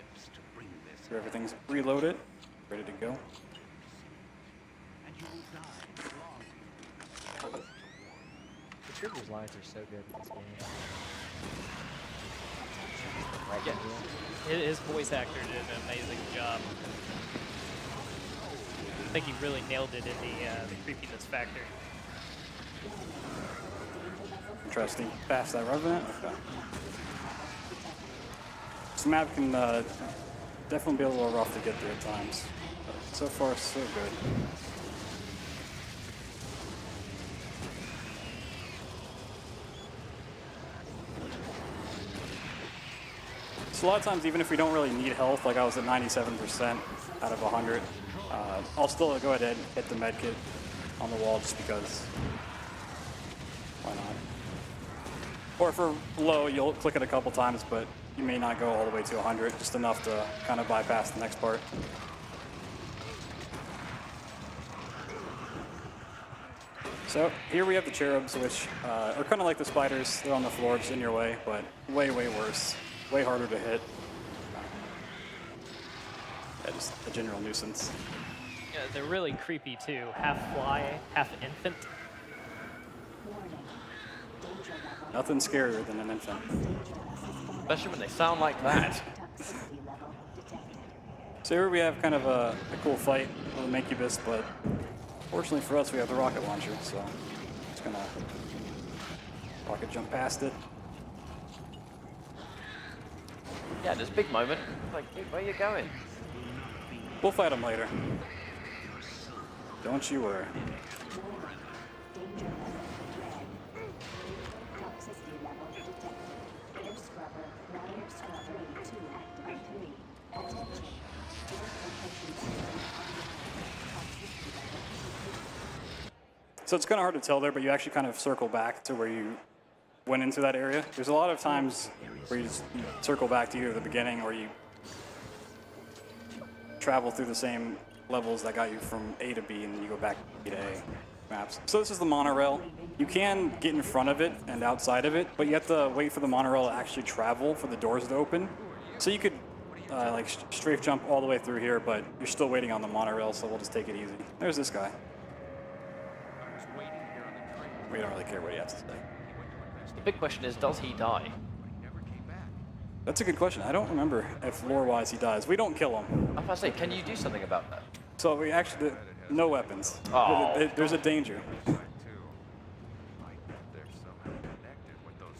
Speaker 4: sure everything's reloaded, ready to go.
Speaker 3: The Trigger's lines are so good in this game.
Speaker 2: Yeah. His voice actor did an amazing job. I think he really nailed it in the creepiness factor.
Speaker 4: Interesting. Pass that Revenant? Okay. This map can definitely be a little rough to get through at times. But so far, so good. So a lot of times, even if we don't really need health, like I was at 97% out of 100, I'll still go ahead and hit the med kit on the wall just because. Why not? Or if we're low, you'll click it a couple times, but you may not go all the way to 100, just enough to kind of bypass the next part. So here we have the cherubs, which are kind of like the spiders. They're on the floor, just in your way, but way, way worse. Way harder to hit. Yeah, just a general nuisance.
Speaker 2: Yeah, they're really creepy too. Half fly, half infant.
Speaker 4: Nothing scarier than an infant.
Speaker 1: Especially when they sound like that.
Speaker 4: So here we have kind of a cool fight with the Mancubus, but fortunately for us, we have the rocket launcher, so just gonna rocket jump past it.
Speaker 1: Yeah, this big moment. Like, dude, where are you going?
Speaker 4: We'll fight him later. Don't you worry.
Speaker 6: Toxicity level detected. Air scrubber, water scrubber 2 active 3. Attention.
Speaker 4: So it's kind of hard to tell there, but you actually kind of circle back to where you went into that area. There's a lot of times where you just circle back to either the beginning or you travel through the same levels that got you from A to B and then you go back B to A maps. So this is the monorail. You can get in front of it and outside of it, but you have to wait for the monorail to actually travel for the doors to open. So you could like strafe jump all the way through here, but you're still waiting on the monorail, so we'll just take it easy. There's this guy. We don't really care what he has to say.
Speaker 1: The big question is, does he die?
Speaker 4: That's a good question. I don't remember if lore-wise he dies. We don't kill him.
Speaker 1: I'm about to say, can you do something about that?
Speaker 4: So we actually, no weapons.
Speaker 1: Oh.
Speaker 4: There's a danger.
Speaker 7: Too. Like they're somehow connected with those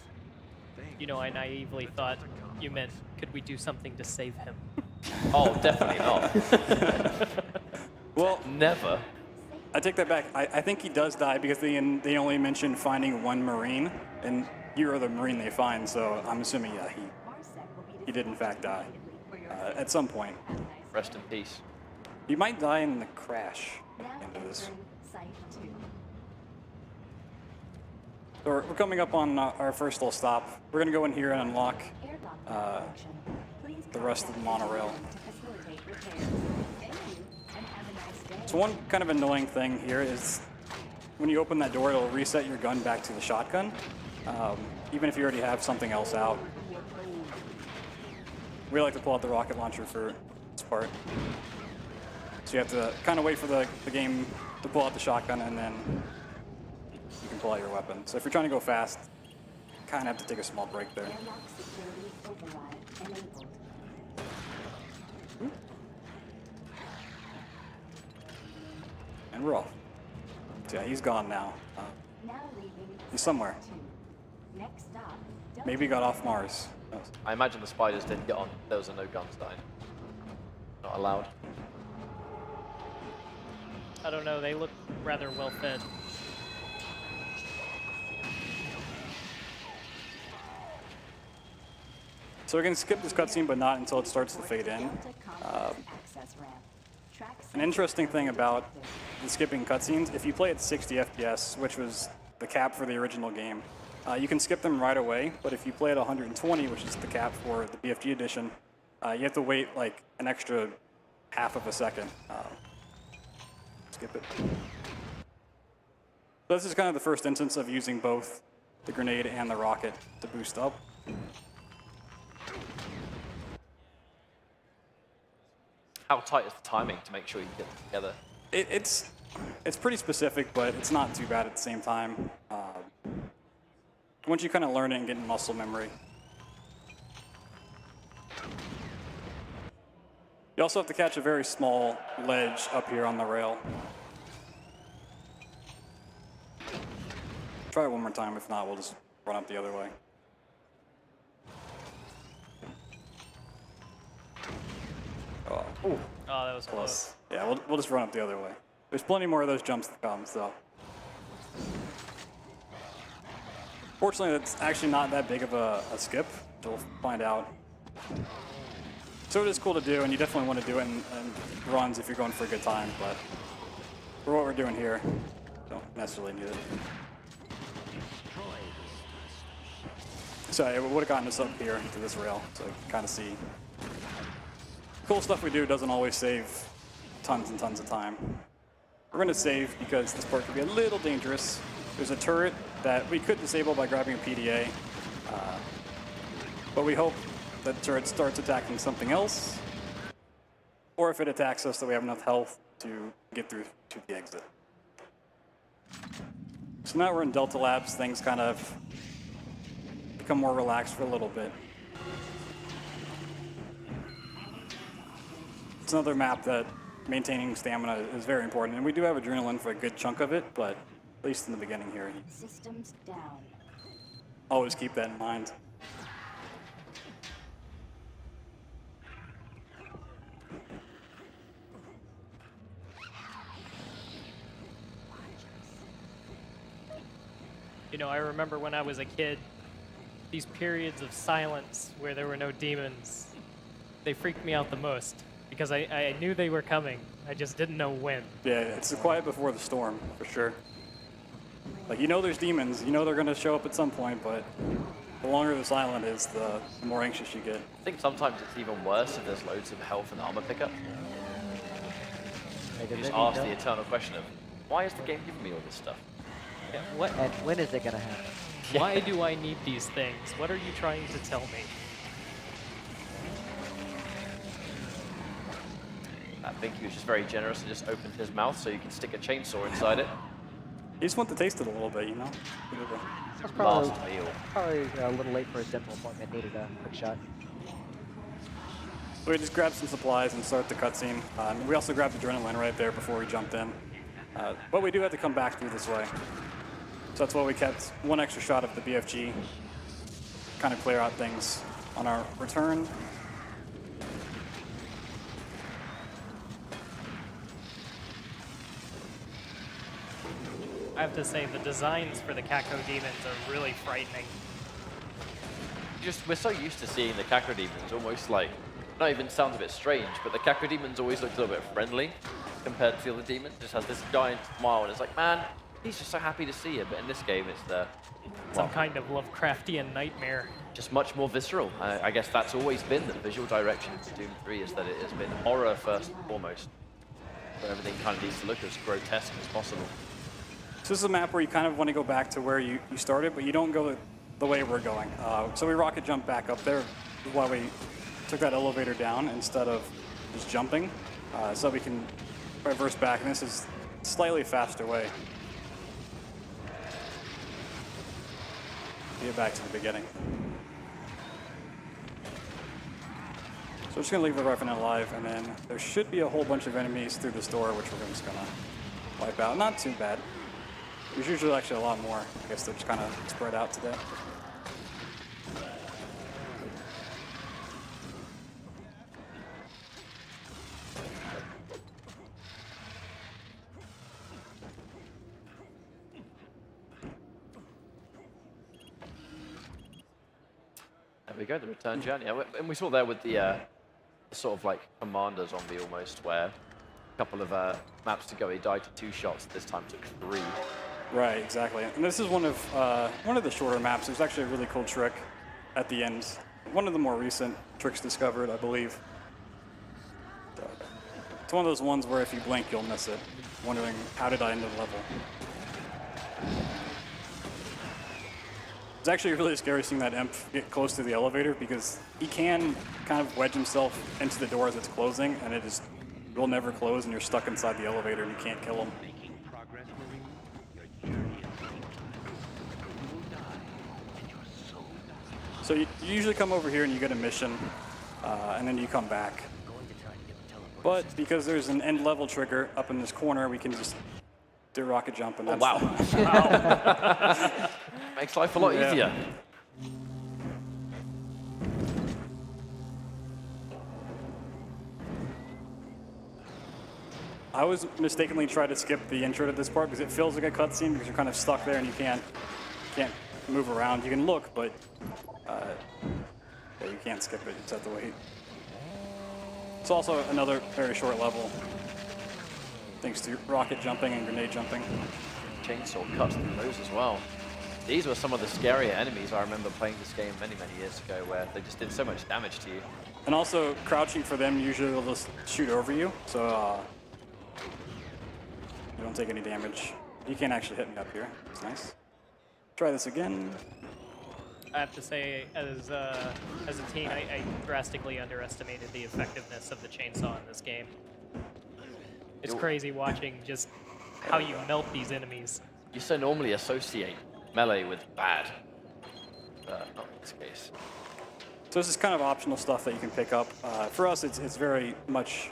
Speaker 7: things.
Speaker 2: You know, I naively thought you meant, could we do something to save him?
Speaker 1: Oh, definitely not.
Speaker 4: Well,
Speaker 1: Never.
Speaker 4: I take that back. I think he does die because they only mentioned finding one Marine, and you are the Marine they find, so I'm assuming, yeah, he did in fact die at some point.
Speaker 1: Rest in peace.
Speaker 4: He might die in the crash into this.
Speaker 6: Site 2.
Speaker 4: So we're coming up on our first little stop. We're going to go in here and unlock
Speaker 6: Airlock malfunction. Please
Speaker 4: the rest of the
Speaker 6: contact
Speaker 4: monorail.
Speaker 6: to facilitate repairs. Thank you, and have a nice day.
Speaker 4: So one kind of annoying thing here is when you open that door, it'll reset your gun back to the shotgun, even if you already have something else out. We like to pull out the rocket launcher for this part. So you have to kind of wait for the game to pull out the shotgun, and then you can pull out your weapon. So if you're trying to go fast, you kind of have to take a small break there.
Speaker 6: Airlock security override enabled.
Speaker 4: And we're off. So yeah, he's gone now.
Speaker 6: Now leaving.
Speaker 4: He's somewhere.
Speaker 6: 2. Next stop.
Speaker 4: Maybe he got off Mars.
Speaker 1: I imagine the spiders didn't get on. Those are no guns dying. Not allowed.
Speaker 2: I don't know, they look rather well fed.
Speaker 4: So we're going to skip this cutscene, but not until it starts to fade in.
Speaker 6: Access ramp. Track
Speaker 4: An interesting thing about the skipping cutscenes, if you play at 60 FPS, which was the cap for the original game, you can skip them right away, but if you play at 120, which is the cap for the BFG edition, you have to wait like an extra half of a second. Skip it. So this is kind of the first instance of using both the grenade and the rocket to boost up.
Speaker 1: How tight is the timing to make sure you can get them together?
Speaker 4: It's pretty specific, but it's not too bad at the same time. Once you kind of learn it and get muscle memory. You also have to catch a very small ledge up here on the rail. Try it one more time. If not, we'll just run up the other way. Oh,
Speaker 2: Oh, that was close.
Speaker 4: yeah, we'll just run up the other way. There's plenty more of those jumps to come, so. Fortunately, that's actually not that big of a skip. You'll find out. So it is cool to do, and you definitely want to do it in runs if you're going for a good time, but for what we're doing here, don't necessarily need it. So it would have gotten us up here to this rail, so you can kind of see. Cool stuff we do doesn't always save tons and tons of time. We're going to save because this part could be a little dangerous. There's a turret that we could disable by grabbing a PDA, but we hope that the turret starts attacking something else, or if it attacks us that we have enough health to get through to the exit. So now we're in Delta Labs, things kind of become more relaxed for a little bit. It's another map that maintaining stamina is very important, and we do have adrenaline for a good chunk of it, but at least in the beginning here.
Speaker 6: Systems down.
Speaker 4: Always keep that in mind.
Speaker 2: You know, I remember when I was a kid, these periods of silence where there were no demons, they freaked me out the most because I knew they were coming. I just didn't know when.
Speaker 4: Yeah, it's the quiet before the storm, for sure. Like, you know there's demons, you know they're going to show up at some point, but the longer the silent is, the more anxious you get.
Speaker 1: I think sometimes it's even worse if there's loads of health and armor pickup. You just ask the eternal question of, why is the game giving me all this stuff?
Speaker 2: Yeah, what?
Speaker 3: And when is it gonna happen?
Speaker 2: Why do I need these things? What are you trying to tell me?
Speaker 1: I think he was just very generous and just opened his mouth so you can stick a chainsaw inside it.
Speaker 4: You just want to taste it a little bit, you know?
Speaker 3: That's probably,
Speaker 1: Last meal.
Speaker 3: probably a little late for his dental appointment. Needed a quick shot.
Speaker 4: So we just grabbed some supplies and start the cutscene. We also grabbed adrenaline right there before we jumped in. But we do have to come back through this way. So that's why we kept one extra shot of the BFG, kind of clear out things on our return.
Speaker 2: I have to say, the designs for the Cacodemons are really frightening.
Speaker 1: We're so used to seeing the Cacodemons almost like, not even sounds a bit strange, but the Cacodemons always look a little bit friendly compared to the other demons. Just has this giant smile, and it's like, man, he's just so happy to see you. But in this game, it's
Speaker 2: Some kind of Lovecraftian nightmare.
Speaker 1: just much more visceral. I guess that's always been the visual direction to Doom 3, is that it has been horror first and foremost. So everything kind of needs to look as grotesque as possible.
Speaker 4: So this is a map where you kind of want to go back to where you started, but you don't go the way we're going. So we rocket jump back up there. This is why we took that elevator down instead of just jumping. So we can reverse back, and this is a slightly faster way. Get back to the beginning. So we're just gonna leave the Revenant alive, and then there should be a whole bunch of enemies through this door, which we're just gonna wipe out. Not too bad. There's usually actually a lot more. I guess they're just kind of spread out today.
Speaker 1: There we go, the return journey. And we saw there with the sort of like commander zombie almost, where a couple of maps to go, he died to 2 shots, this time took 3.
Speaker 4: Right, exactly. And this is one of the shorter maps. There's actually a really cool trick at the end. One of the more recent tricks discovered, I believe. It's one of those ones where if you blink, you'll miss it. Wondering, how did I end the level? It's actually really scary seeing that imp get close to the elevator, because he can kind of wedge himself into the door as it's closing, and it just will never close, and you're stuck inside the elevator and you can't kill him.
Speaker 8: Making progress, Marine. Your journey is being you will die, and your soul dies.
Speaker 4: So you usually come over here and you get a mission, and then you come back.
Speaker 8: Going to try to get the teleporter.
Speaker 4: But because there's an end level trigger up in this corner, we can just do a rocket jump, and
Speaker 1: Oh,
Speaker 4: that's
Speaker 1: wow. Makes life a lot
Speaker 4: Yeah.
Speaker 1: easier.
Speaker 4: I always mistakenly try to skip the intro to this part because it feels like a cutscene, because you're kind of stuck there and you can't move around. You can look, but yeah, you can't skip it. You just have to wait. It's also another very short level, thanks to rocket jumping and grenade jumping.
Speaker 1: Chainsaw cuts through those as well. These were some of the scarier enemies I remember playing this game many, many years ago, where they just did so much damage to you.
Speaker 4: And also, crouching for them, usually they'll just shoot over you, so you don't take any damage. You can't actually hit me up here. It's nice. Try this again.
Speaker 2: I have to say, as a teen, I drastically underestimated the effectiveness of the chainsaw in this game. It's crazy watching just how you melt these enemies.
Speaker 1: You so normally associate melee with bad, but not in this case.
Speaker 4: So this is kind of optional stuff that you can pick up. For us, it's very much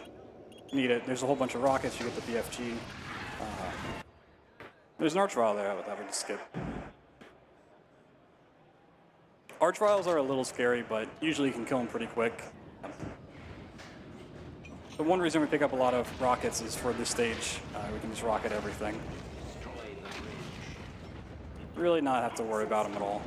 Speaker 4: needed. There's a whole bunch of rockets. You get the BFG. There's an arch trial there that we just skip. Arch trials are a little scary, but usually you can kill them pretty quick. But one reason we pick up a lot of rockets is for this stage. We can just rocket everything. Really not have to worry about them at all.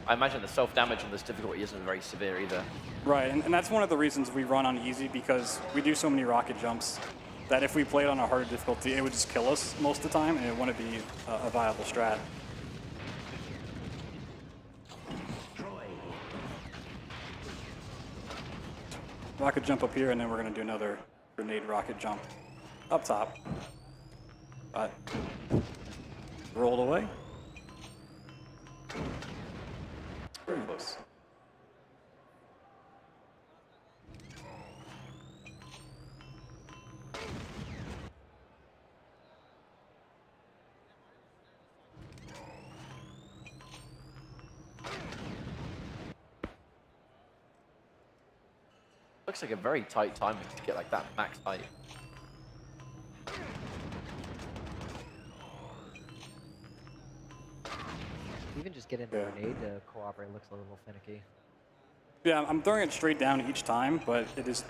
Speaker 1: I imagine the self-damage on this difficulty isn't very severe either.
Speaker 4: Right, and that's one of the reasons we run on easy, because we do so many rocket jumps that if we played on a harder difficulty, it would just kill us most of the time, and it wouldn't be a viable strat. Rocket jump up here, and then we're going to do another grenade rocket jump up top. Rolled away. Very close.
Speaker 1: Looks like a very tight timing to get like that max height.
Speaker 3: Even just getting the grenade to cooperate looks a little finicky.
Speaker 4: Yeah, I'm throwing it straight down each time, but it just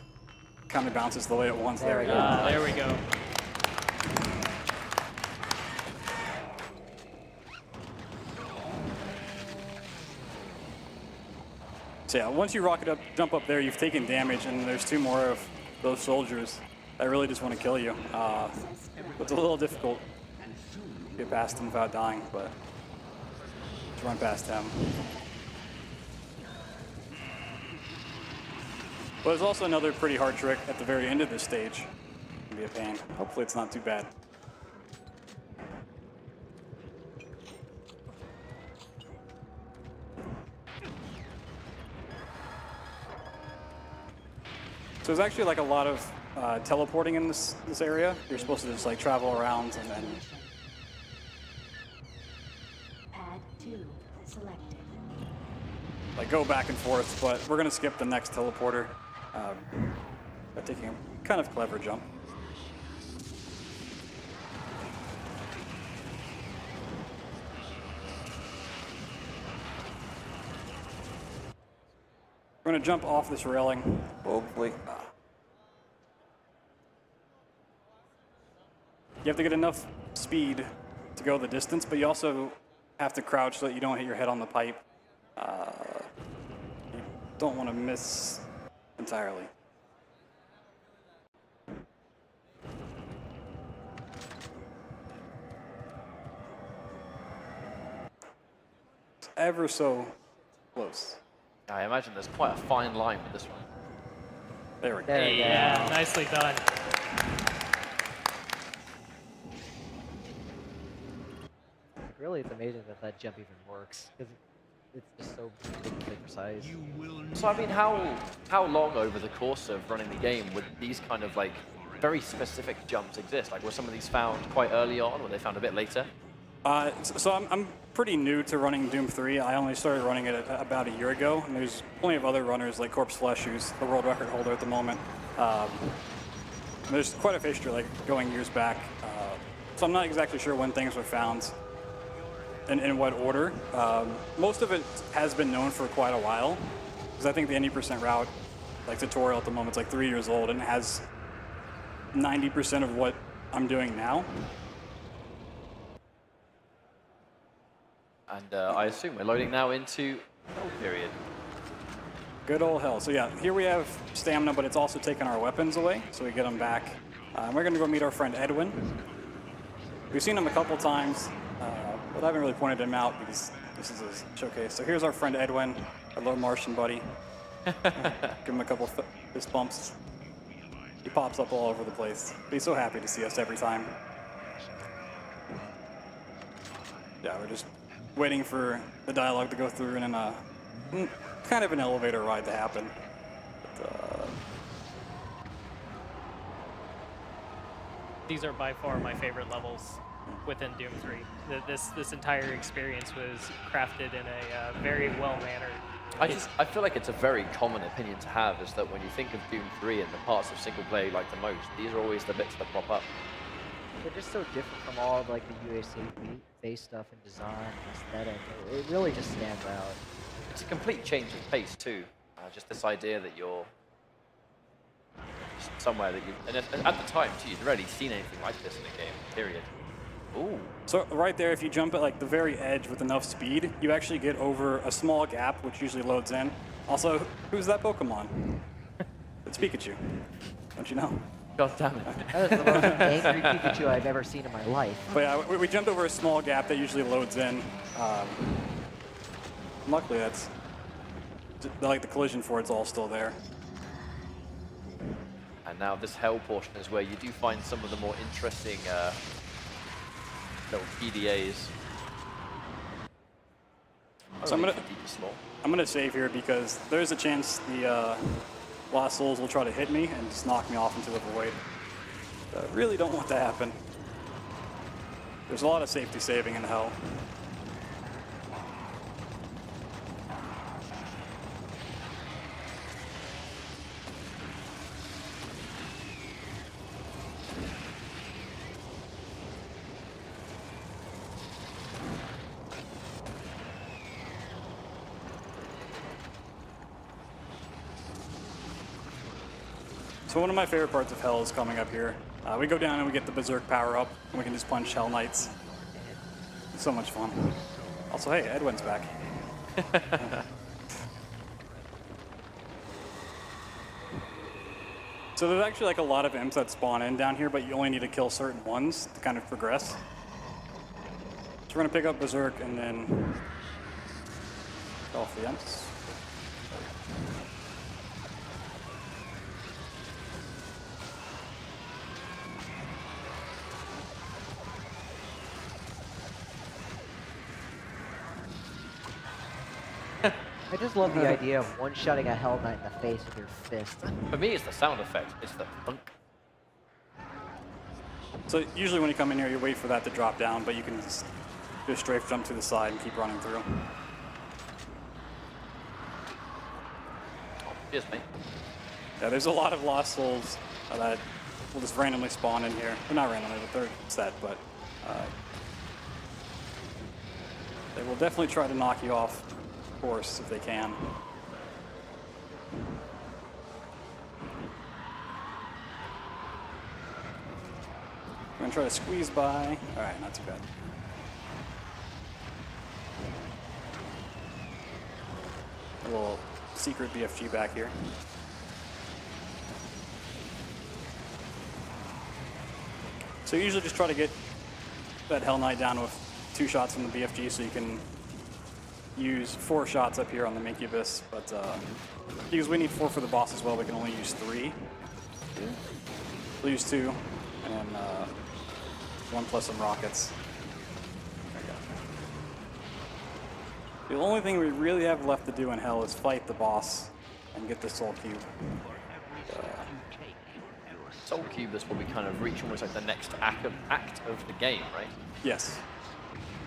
Speaker 4: kind of bounces the way it wants.
Speaker 3: There we go.
Speaker 2: There we go.
Speaker 4: So yeah, once you rocket up, jump up there, you've taken damage, and there's 2 more of those soldiers that really just want to kill you. It's a little difficult to get past them without dying, but just run past them. But there's also another pretty hard trick at the very end of this stage. It can be a pain. Hopefully it's not too bad. So there's actually like a lot of teleporting in this area. You're supposed to just like travel around and then.
Speaker 6: Pad 2 selected.
Speaker 4: Like go back and forth, but we're gonna skip the next teleporter by taking a kind of clever jump. We're gonna jump off this railing, hopefully. You have to get enough speed to go the distance, but you also have to crouch so that you don't hit your head on the pipe. You don't want to miss entirely. It's ever so close.
Speaker 1: I imagine there's quite a fine line with this one.
Speaker 4: There we go.
Speaker 3: There we go.
Speaker 2: Yeah, nicely done.
Speaker 3: Really, it's amazing that that jump even works. 'Cause it's just so ridiculously precise.
Speaker 1: So I mean, how long over the course of running the game would these kind of like very specific jumps exist? Like were some of these found quite early on, or were they found a bit later?
Speaker 4: So I'm pretty new to running Doom 3. I only started running it about a year ago, and there's plenty of other runners like Corpse Flesh, who's the world record holder at the moment. There's quite a history, like going years back. So I'm not exactly sure when things were found and in what order. Most of it has been known for quite a while, because I think the 90% route, like tutorial at the moment, is like 3 years old and it has 90% of what I'm doing now.
Speaker 1: And I assume we're loading now into Hell period.
Speaker 4: Good old hell. So yeah, here we have stamina, but it's also taken our weapons away, so we get them back. We're gonna go meet our friend Edwin. We've seen him a couple times, but I haven't really pointed him out because this is his showcase. So here's our friend Edwin, our little Martian buddy. Give him a couple fist bumps. He pops up all over the place. But he's so happy to see us every time. Yeah, we're just waiting for the dialogue to go through and then kind of an elevator ride to happen. But,
Speaker 2: These are by far my favorite levels within Doom 3. This entire experience was crafted in a very well-mannered.
Speaker 1: I feel like it's a very common opinion to have, is that when you think of Doom 3 and the parts of single player you like the most, these are always the bits that pop up.
Speaker 3: They're just so different from all of, like the UAC-based stuff and design and aesthetic. It really just stands out.
Speaker 1: It's a complete change of pace too. Just this idea that you're just somewhere that you, and at the time too, you'd rarely seen anything like this in a game, period. Ooh.
Speaker 4: So right there, if you jump at like the very edge with enough speed, you actually get over a small gap, which usually loads in. Also, who's that Pokemon? It's Pikachu. Don't you know?
Speaker 1: God damn it.
Speaker 3: That is the most angry Pikachu I've ever seen in my life.
Speaker 4: But yeah, we jumped over a small gap that usually loads in. Luckily, that's like the collision for it's all still there.
Speaker 1: And now this hell portion is where you do find some of the more interesting little PDAs.
Speaker 4: So I'm gonna save here because there's a chance the Lost Souls will try to hit me and just knock me off into the void. I really don't want that to happen. There's a lot of safety saving in hell. So one of my favorite parts of Hell is coming up here. We go down and we get the Berserk power up, and we can just punch Hell Knights. It's so much fun. Also, hey, Edwin's back. So there's actually like a lot of imps that spawn in down here, but you only need to kill certain ones to kind of progress. So we're gonna pick up Berserk and then kill off the imps.
Speaker 3: I just love the idea of one-shotting a Hell Knight in the face with your fist.
Speaker 1: For me, it's the sound effect. It's the thunk.
Speaker 4: So usually when you come in here, you wait for that to drop down, but you can just do a strafe jump to the side and keep running through.
Speaker 1: Cheers, mate.
Speaker 4: Yeah, there's a lot of lost souls that will just randomly spawn in here. Well, not randomly, but they're set, but they will definitely try to knock you off course if they can. I'm gonna try to squeeze by. All right, not too bad. A little secret BFG back here. So you usually just try to get that Hell Knight down with 2 shots from the BFG, so you can use 4 shots up here on the Incubus, but because we need 4 for the boss as well, we can only use 3. We'll use 2, and then 1 plus some rockets. There we go. The only thing we really have left to do in Hell is fight the boss and get the Soul Cube.
Speaker 1: Soul Cube is probably kind of reach almost like the next act of the game, right?
Speaker 4: Yes.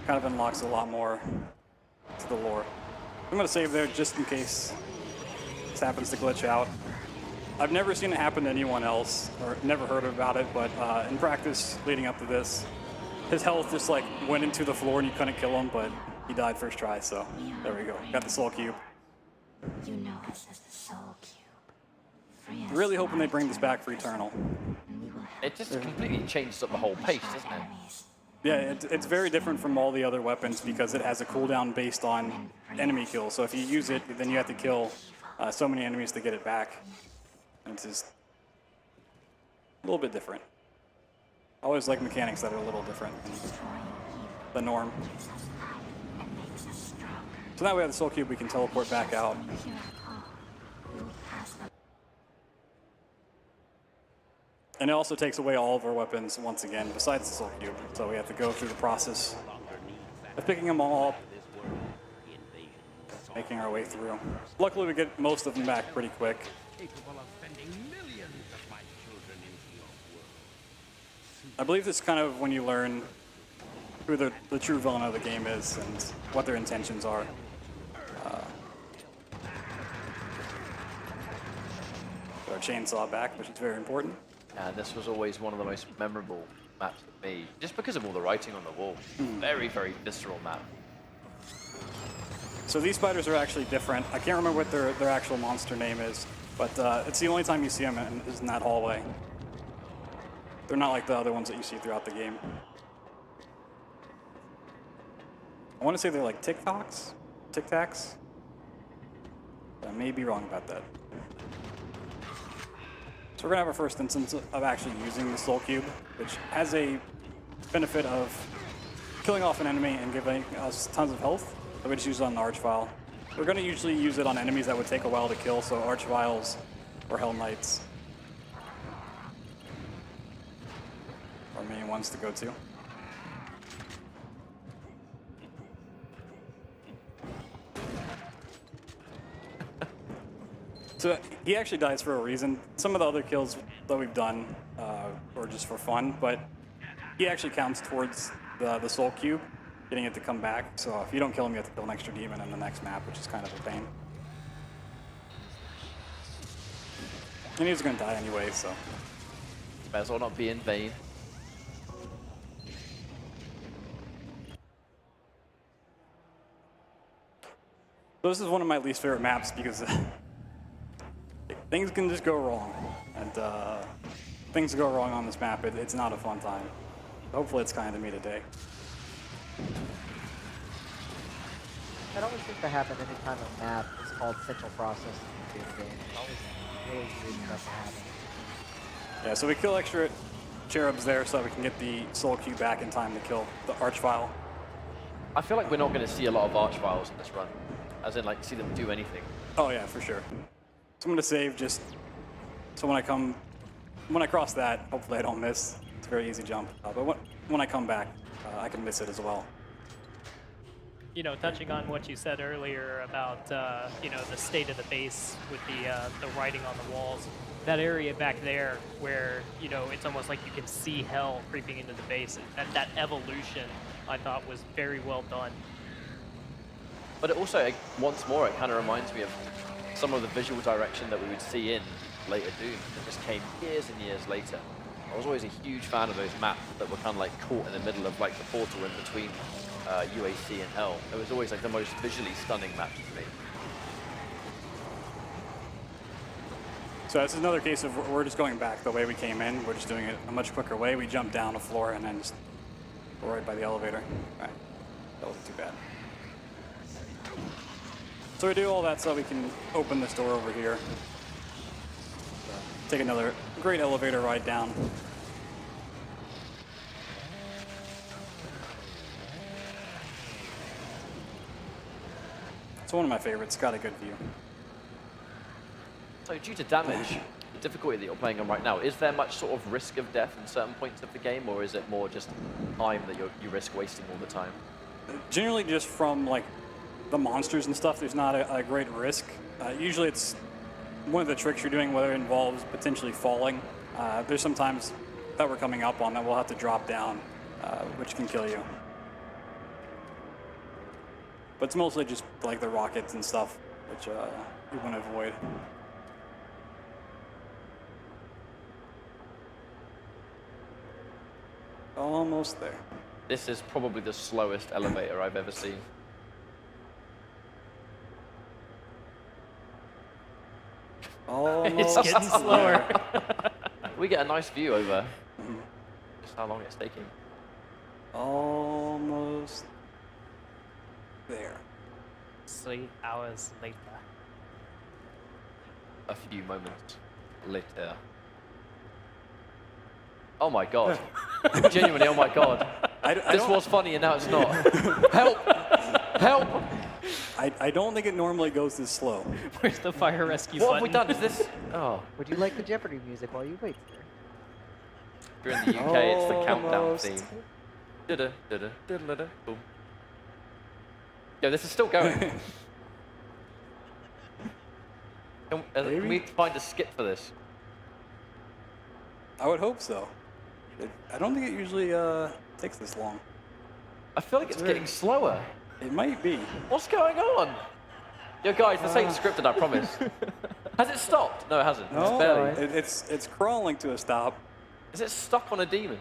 Speaker 4: Kind of unlocks a lot more to the lore. I'm going to save there just in case this happens to glitch out. I've never seen it happen to anyone else, or never heard about it, but in practice leading up to this, his health just like went into the floor and you couldn't kill him, but he died first try, so there we go. Got the Soul Cube.
Speaker 6: You know us as the Soul Cube. Free us
Speaker 4: Really hoping they
Speaker 6: from
Speaker 4: bring this back for Eternal.
Speaker 6: and we will help
Speaker 1: It just completely changes up the whole pace, doesn't it?
Speaker 6: enemies.
Speaker 4: Yeah, it's very different from all the other weapons because it has a cooldown based on enemy kills. So if you use it, then you have to kill so many enemies to get it back. And it's just a little bit different. I always like mechanics that are a little different than the norm.
Speaker 6: And makes us stronger.
Speaker 4: So now we have the Soul Cube, we can teleport back out.
Speaker 6: When we hear a call, we will pass the
Speaker 4: And it also takes away all of our weapons once again, besides the Soul Cube. So we have to go through the process of picking them all up, making our way through. Luckily, we get most of them back pretty quick.
Speaker 8: Capable of sending millions of my children into your world.
Speaker 4: I believe this is kind of when you learn who the true villain of the game is and what their intentions are. Our chainsaw back, which is very important.
Speaker 1: And this was always one of the most memorable maps for me, just because of all the writing on the wall. Very, very visceral map.
Speaker 4: So these spiders are actually different. I can't remember what their actual monster name is, but it's the only time you see them is in that hallway. They're not like the other ones that you see throughout the game. I want to say they're like Tic Tacs? Tic Tacs? I may be wrong about that. So we're going to have our first instance of actually using the Soul Cube, which has a benefit of killing off an enemy and giving us tons of health that we just use on the Archvile. We're going to usually use it on enemies that would take a while to kill, so Archviles or Hell Knights are main ones to go to. So he actually dies for a reason. Some of the other kills that we've done were just for fun, but he actually counts towards the Soul Cube, getting it to come back. So if you don't kill him, you have to kill an extra demon in the next map, which is kind of a pain. And he was going to die anyway, so.
Speaker 1: May as well not be in vain.
Speaker 4: So this is one of my least favorite maps because things can just go wrong, and things go wrong on this map. It's not a fun time. Hopefully, it's kind to me today.
Speaker 3: That always seems to happen anytime a map is called central processing in the game. It's always really weird stuff to happen.
Speaker 4: Yeah, so we kill extra cherubs there so that we can get the soul cube back in time to kill the archvile.
Speaker 1: I feel like we're not going to see a lot of archviles in this run, as in like see them do anything.
Speaker 4: Oh yeah, for sure. So I'm gonna save just so when I cross that, hopefully I don't miss. It's a very easy jump. But when I come back, I can miss it as well.
Speaker 2: You know, touching on what you said earlier about you know, the state of the base with the writing on the walls, that area back there where, you know, it's almost like you can see hell creeping into the base. That evolution, I thought, was very well done.
Speaker 1: But it also, once more, it kind of reminds me of some of the visual direction that we would see in later Doom that just came years and years later. I was always a huge fan of those maps that were kind of like caught in the middle of like the portal in between UAC and Hell. It was always like the most visually stunning maps to me.
Speaker 4: So this is another case of we're just going back the way we came in. We're just doing it a much quicker way. We jump down a floor and then just go right by the elevator. All right, that wasn't too bad. So we do all that so we can open this door over here. Take another great elevator ride down. It's one of my favorites. Got a good view.
Speaker 1: So due to damage, the difficulty that you're playing on right now, is there much sort of risk of death in certain points of the game, or is it more just time that you risk wasting all the time?
Speaker 4: Generally just from like the monsters and stuff, there's not a great risk. Usually it's one of the tricks you're doing, whether it involves potentially falling. There's some times that we're coming up on that we'll have to drop down, which can kill you. But it's mostly just like the rockets and stuff, which you want to avoid. Almost there.
Speaker 1: This is probably the slowest elevator I've ever seen.
Speaker 2: It's getting slower.
Speaker 1: We get a nice view over just how long it's taking.
Speaker 4: Almost there.
Speaker 2: 3 hours later.
Speaker 1: A few moments later. Oh my god. Genuinely, oh my god. This was funny and now it's not. Help! Help!
Speaker 4: I don't think it normally goes this slow.
Speaker 2: Where's the fire rescue
Speaker 1: What have
Speaker 2: button?
Speaker 1: we done? Is this... Oh.
Speaker 3: Would you like the Jeopardy music while you wait there?
Speaker 1: If you're in the UK, it's the countdown
Speaker 4: Almost.
Speaker 1: theme. Da-da, da-da, da-da-da, boom. Yo, this is still going. Can we find a skip for this?
Speaker 4: I would hope so. I don't think it usually takes this long.
Speaker 1: I feel like it's getting slower.
Speaker 4: It might be.
Speaker 1: What's going on? Yo, guys, this ain't scripted, I promise. Has it stopped? No, it hasn't.
Speaker 4: No,
Speaker 1: It's barely.
Speaker 4: it's crawling to a stop.
Speaker 1: Is it stuck on a demon?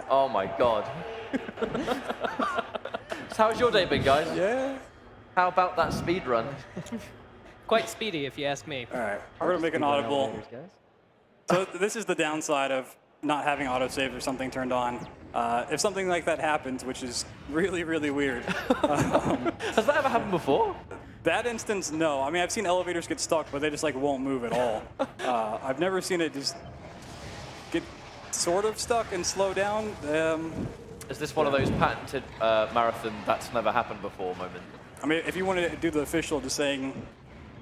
Speaker 1: Oh my god. So how's your day been, guys?
Speaker 4: Yeah.
Speaker 1: How about that speed run?
Speaker 2: Quite speedy, if you ask me.
Speaker 4: All right, we're gonna make an audible.
Speaker 3: Elevators, guys.
Speaker 4: So this is the downside of not having autosave or something turned on. If something like that happens, which is really, really weird.
Speaker 1: Has that ever happened before?
Speaker 4: That instance, no. I mean, I've seen elevators get stuck, but they just like won't move at all. I've never seen it just get sort of stuck and slow down.
Speaker 1: Is this one of those patented marathon that's never happened before moment?
Speaker 4: I mean, if you want to do the official, just saying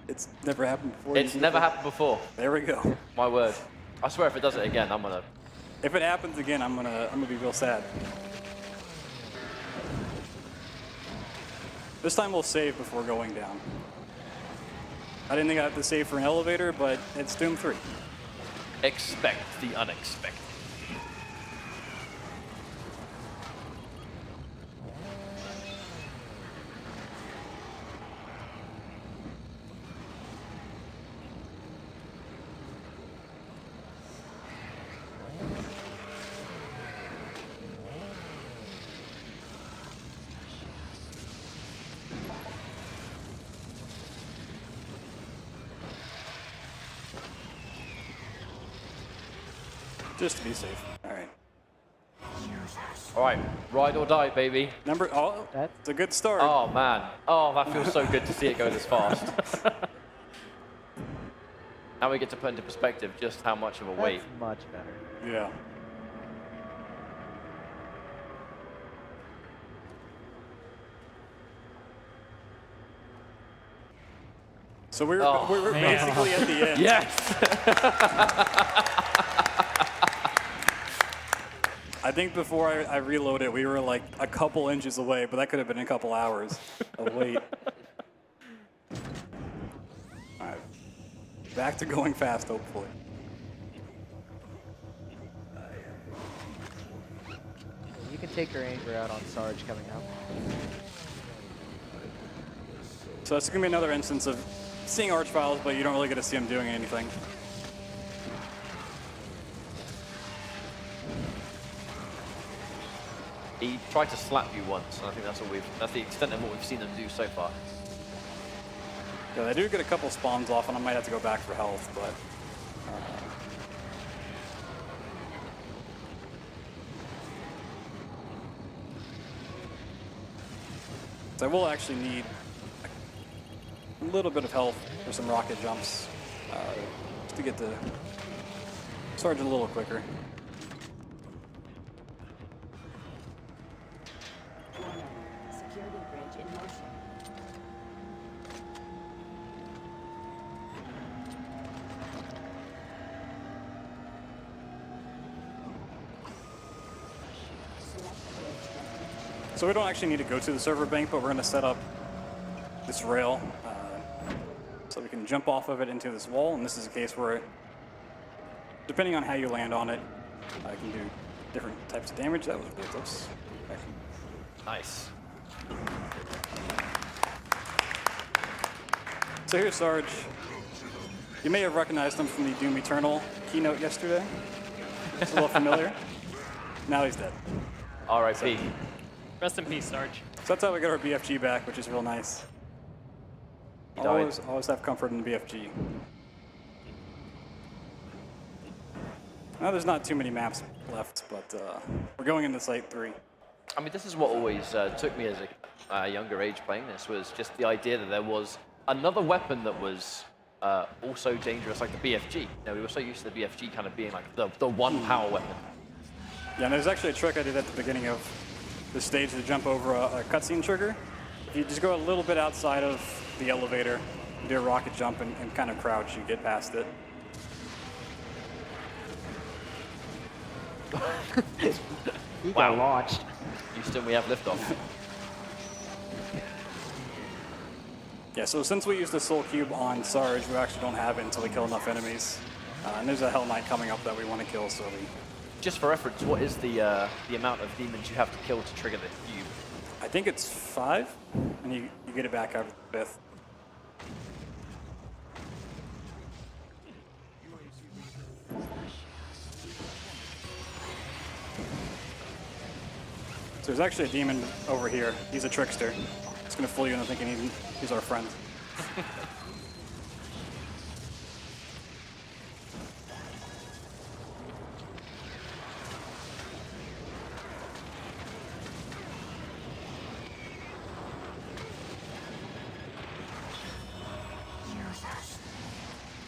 Speaker 4: it's never happened before.
Speaker 1: It's never happened before.
Speaker 4: There we go.
Speaker 1: My word. I swear if it does it again, I'm gonna...
Speaker 4: If it happens again, I'm gonna be real sad. This time we'll save before going down. I didn't think I'd have to save for an elevator, but it's Doom 3.
Speaker 1: Expect the unexpected.
Speaker 4: Just to be safe. All right.
Speaker 1: All right, ride or die, baby.
Speaker 4: Oh,
Speaker 3: That's-
Speaker 4: it's a good start.
Speaker 1: Oh man, oh that feels so good to see it go this fast. Now we get to put into perspective just how much of a weight.
Speaker 3: That's much better.
Speaker 4: Yeah. So we're basically at the end.
Speaker 1: Yes.
Speaker 4: I think before I reloaded, we were like a couple inches away, but that could have been a couple hours of wait. All right. Back to going fast, hopefully.
Speaker 3: You can take your anger out on Sarge coming up.
Speaker 4: So that's going to be another instance of seeing Arch Files, but you don't really get to see him doing anything.
Speaker 1: He tried to slap you once, and I think that's the extent of what we've seen them do so far.
Speaker 4: Yeah, they do get a couple spawns off, and I might have to go back for health, but... So I will actually need a little bit of health for some rocket jumps, just to get the Sarge a little quicker.
Speaker 6: Security bridge in motion.
Speaker 4: So we don't actually need to go to the server bank, but we're going to set up this rail so we can jump off of it into this wall. And this is a case where, depending on how you land on it, I can do different types of damage. That was really close.
Speaker 1: Nice.
Speaker 4: So here's Sarge. You may have recognized him from the Doom Eternal keynote yesterday. It's a little familiar. Now he's dead.
Speaker 1: R.I.P.
Speaker 2: Rest in peace, Sarge.
Speaker 4: So that's how we got our BFG back, which is real nice.
Speaker 1: He died.
Speaker 4: Always have comfort in the BFG. Now there's not too many maps left, but we're going into Site 3.
Speaker 1: I mean, this is what always took me as a younger age playing this, was just the idea that there was another weapon that was also dangerous, like the BFG. You know, we were so used to the BFG kind of being like the one power weapon.
Speaker 4: Yeah, and there's actually a trick I did at the beginning of the stage to jump over a cutscene trigger. If you just go a little bit outside of the elevator, do a rocket jump and kind of crouch, you get past it.
Speaker 3: He got launched.
Speaker 1: Houston, we have liftoff.
Speaker 4: Yeah, so since we used the Soul Cube on Sarge, we actually don't have it until we kill enough enemies. And there's a Hell Knight coming up that we want to kill, so we...
Speaker 1: Just for reference, what is the amount of demons you have to kill to trigger the cube?
Speaker 4: I think it's 5, and you get it back after the 5th. So there's actually a demon over here. He's a trickster. He's going to fool you into thinking he's our friend.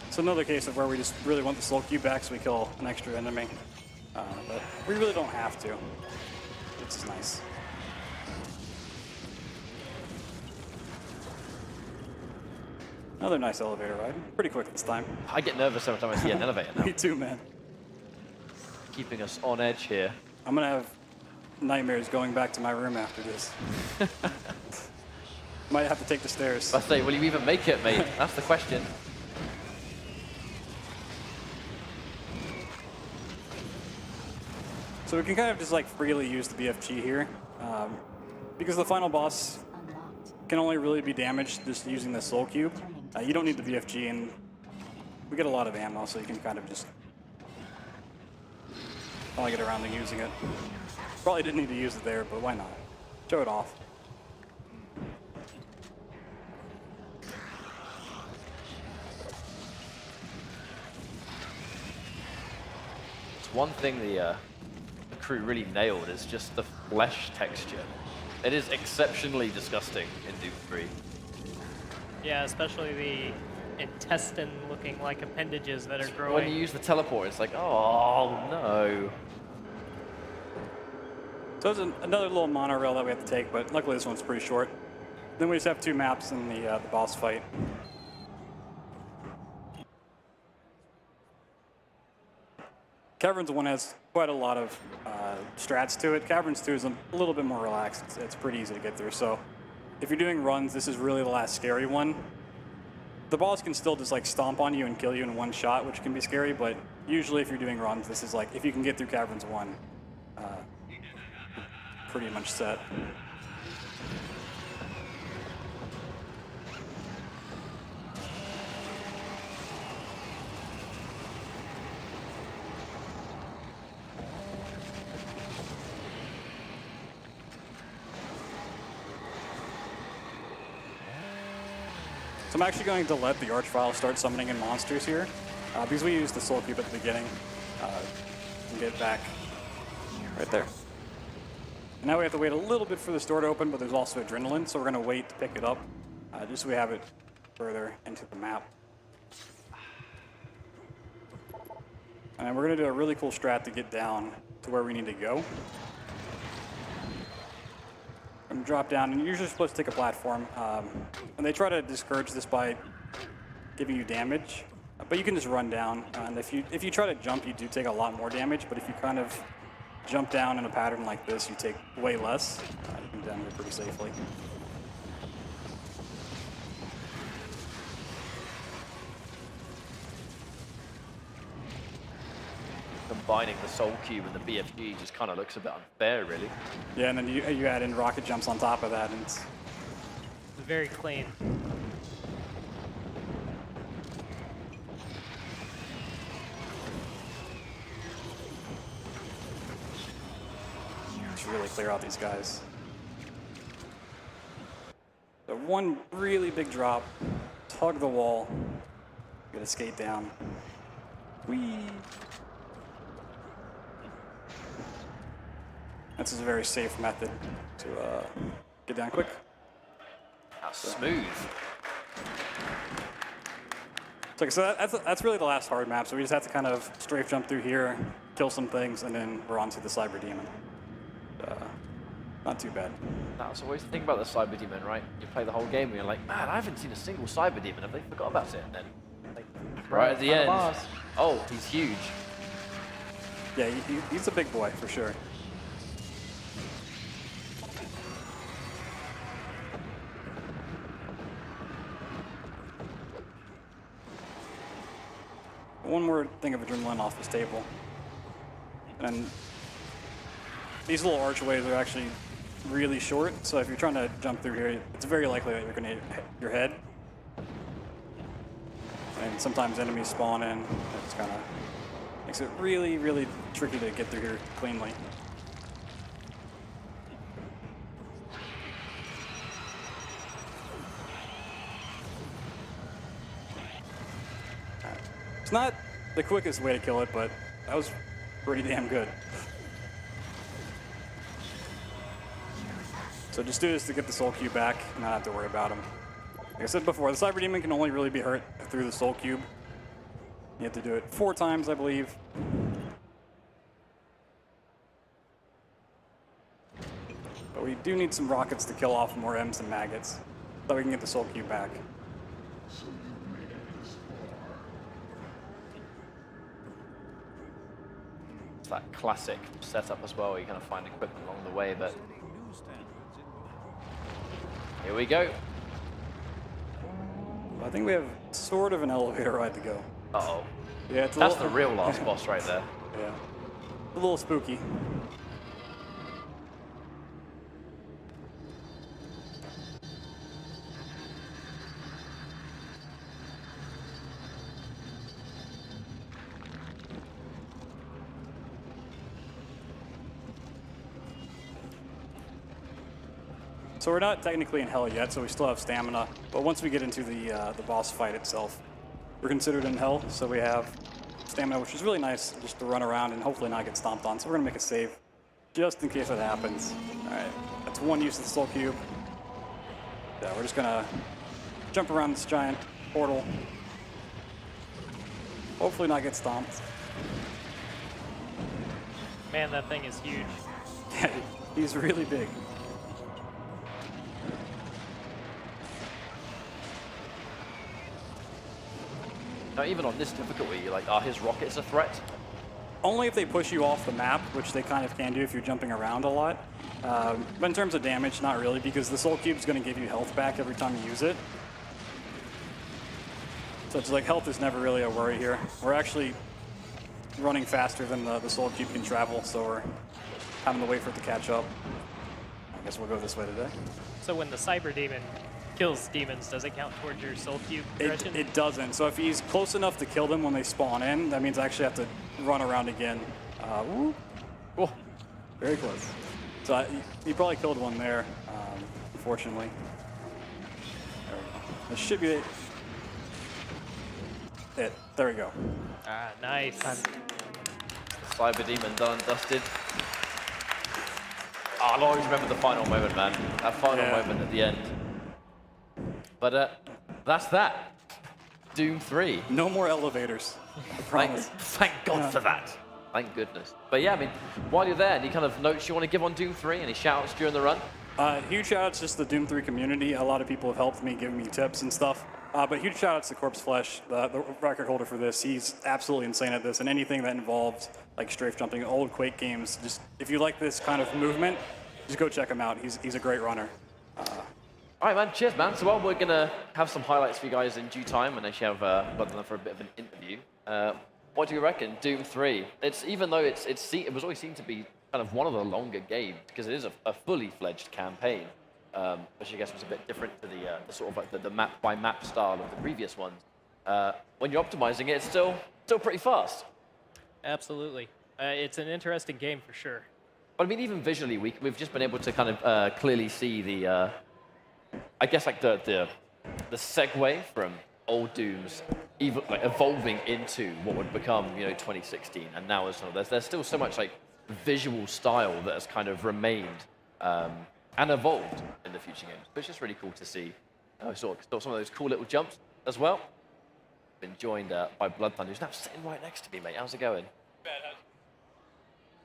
Speaker 4: It's another case of where we just really want the Soul Cube back so we kill an extra enemy. But we really don't have to. It's just nice. Another nice elevator ride. Pretty quick this time.
Speaker 1: I get nervous every time I see an elevator now.
Speaker 4: Me too, man.
Speaker 1: Keeping us on edge here.
Speaker 4: I'm gonna have nightmares going back to my room after this. Might have to take the stairs.
Speaker 1: I say, will you even make it, mate? That's the question.
Speaker 4: So we can kind of just like freely use the BFG here, because the final boss
Speaker 6: Unlocked.
Speaker 4: can only really be damaged just using the Soul Cube. You don't need the BFG, and we get a lot of ammo, so you can kind of just probably get around to using it. Probably didn't need to use it there, but why not? Show it off.
Speaker 1: one thing the crew really nailed is just the flesh texture. It is exceptionally disgusting in Doom 3.
Speaker 2: Yeah, especially the intestine looking like appendages that are growing.
Speaker 1: When you use the teleport, it's like, oh no.
Speaker 4: So there's another little monorail that we have to take, but luckily this one's pretty short. Then we just have 2 maps in the boss fight. Caverns 1 has quite a lot of strats to it. Caverns 2 is a little bit more relaxed. It's pretty easy to get through. So if you're doing runs, this is really the last scary one. The boss can still just like stomp on you and kill you in one shot, which can be scary, but usually if you're doing runs, this is like, if you can get through Caverns 1, pretty much set. So I'm actually going to let the Archvile start summoning in monsters here, because we used the Soul Cube at the beginning, and get it back right there. And now we have to wait a little bit for this door to open, but there's also adrenaline, so we're going to wait to pick it up, just so we have it further into the map. And we're going to do a really cool strat to get down to where we need to go. And drop down, and you're usually supposed to take a platform. And they try to discourage this by giving you damage, but you can just run down. And if you try to jump, you do take a lot more damage. But if you kind of jump down in a pattern like this, you take way less. You can get down here pretty safely.
Speaker 1: Combining the Soul Cube and the BFG just kind of looks a bit unfair, really.
Speaker 4: Yeah, and then you add in rocket jumps on top of that, and it's
Speaker 2: very clean.
Speaker 4: just really clear out these guys. So one really big drop, tug the wall, you gotta skate down. Whee! This is a very safe method to get down quick.
Speaker 1: How smooth.
Speaker 4: So that's really the last hard map, so we just have to kind of strafe jump through here, kill some things, and then we're on to the Cyberdemon. Not too bad.
Speaker 1: That's always the thing about the Cyberdemon, right? You play the whole game and you're like, man, I haven't seen a single Cyberdemon. Have they forgot about it? And then, like, right at the end,
Speaker 3: boss.
Speaker 1: oh, he's huge.
Speaker 4: Yeah, he's a big boy, for sure. One more thing of adrenaline off this table. And these little archways are actually really short, so if you're trying to jump through here, it's very likely that you're going to hit your head. And sometimes enemies spawn in. It just kind of makes it really, really tricky to get through here cleanly. It's not the quickest way to kill it, but that was pretty damn good. So just do this to get the Soul Cube back and not have to worry about him. Like I said before, the Cyberdemon can only really be hurt through the Soul Cube. You have to do it 4 times, I believe. But we do need some rockets to kill off more M's and maggots, so we can get the Soul Cube back.
Speaker 1: It's that classic setup as well, where you kind of find equipment along the way, but here we go.
Speaker 4: I think we have sort of an elevator ride to go.
Speaker 1: Uh-oh.
Speaker 4: Yeah, it's
Speaker 1: That's the real last boss right there.
Speaker 4: Yeah. A little spooky. So we're not technically in hell yet, so we still have stamina. But once we get into the boss fight itself, we're considered in hell. So we have stamina, which is really nice just to run around and hopefully not get stomped on. So we're going to make a save just in case that happens. All right, that's one use of the Soul Cube. Yeah, we're just going to jump around this giant portal. Hopefully not get stomped.
Speaker 2: Man, that thing is huge.
Speaker 4: Yeah, he's really big.
Speaker 1: Now, even on this difficulty, like, are his rockets a threat?
Speaker 4: Only if they push you off the map, which they kind of can do if you're jumping around a lot. But in terms of damage, not really, because the Soul Cube is going to give you health back every time you use it. So it's like health is never really a worry here. We're actually running faster than the Soul Cube can travel, so we're having to wait for it to catch up. I guess we'll go this way today.
Speaker 2: So when the Cyberdemon kills demons, does it count towards your Soul Cube progression?
Speaker 4: It doesn't. So if he's close enough to kill them when they spawn in, that means I actually have to run around again. Woo. Oh, very close. So he probably killed one there, unfortunately. There we go. This should be it. There we go.
Speaker 2: Ah, nice.
Speaker 1: Cyberdemon done and dusted. Oh, I'll always remember the final moment, man. That final moment at the end. But that's that. Doom 3.
Speaker 4: No more elevators. I promise.
Speaker 1: Thank God for that. Thank goodness. But yeah, I mean, while you're there, any kind of notes you want to give on Doom 3? Any shout-outs during the run?
Speaker 4: Huge shout-outs just to the Doom 3 community. A lot of people have helped me, given me tips and stuff. But huge shout-outs to Corpse Flesh, the record holder for this. He's absolutely insane at this, and anything that involved like strafe jumping, old Quake games. Just if you like this kind of movement, just go check him out. He's a great runner.
Speaker 1: All right, man. Cheers, man. So, well, we're gonna have some highlights for you guys in due time, and actually have BloodThunder for a bit of an interview. What do you reckon, Doom 3? It's even though it was always seen to be kind of one of the longer games because it is a fully fledged campaign, which I guess was a bit different to the sort of like the map by map style of the previous ones. When you're optimizing it, it's still pretty fast.
Speaker 2: Absolutely. It's an interesting game for sure.
Speaker 1: But I mean, even visually, we've just been able to kind of clearly see the, I guess like the segue from old Dooms, even like evolving into what would become 2016, and now there's still so much like visual style that has kind of remained and evolved in the future games. But it's just really cool to see. I saw some of those cool little jumps as well. Been joined by BloodThunder, who's now sitting right next to me, mate. How's it going?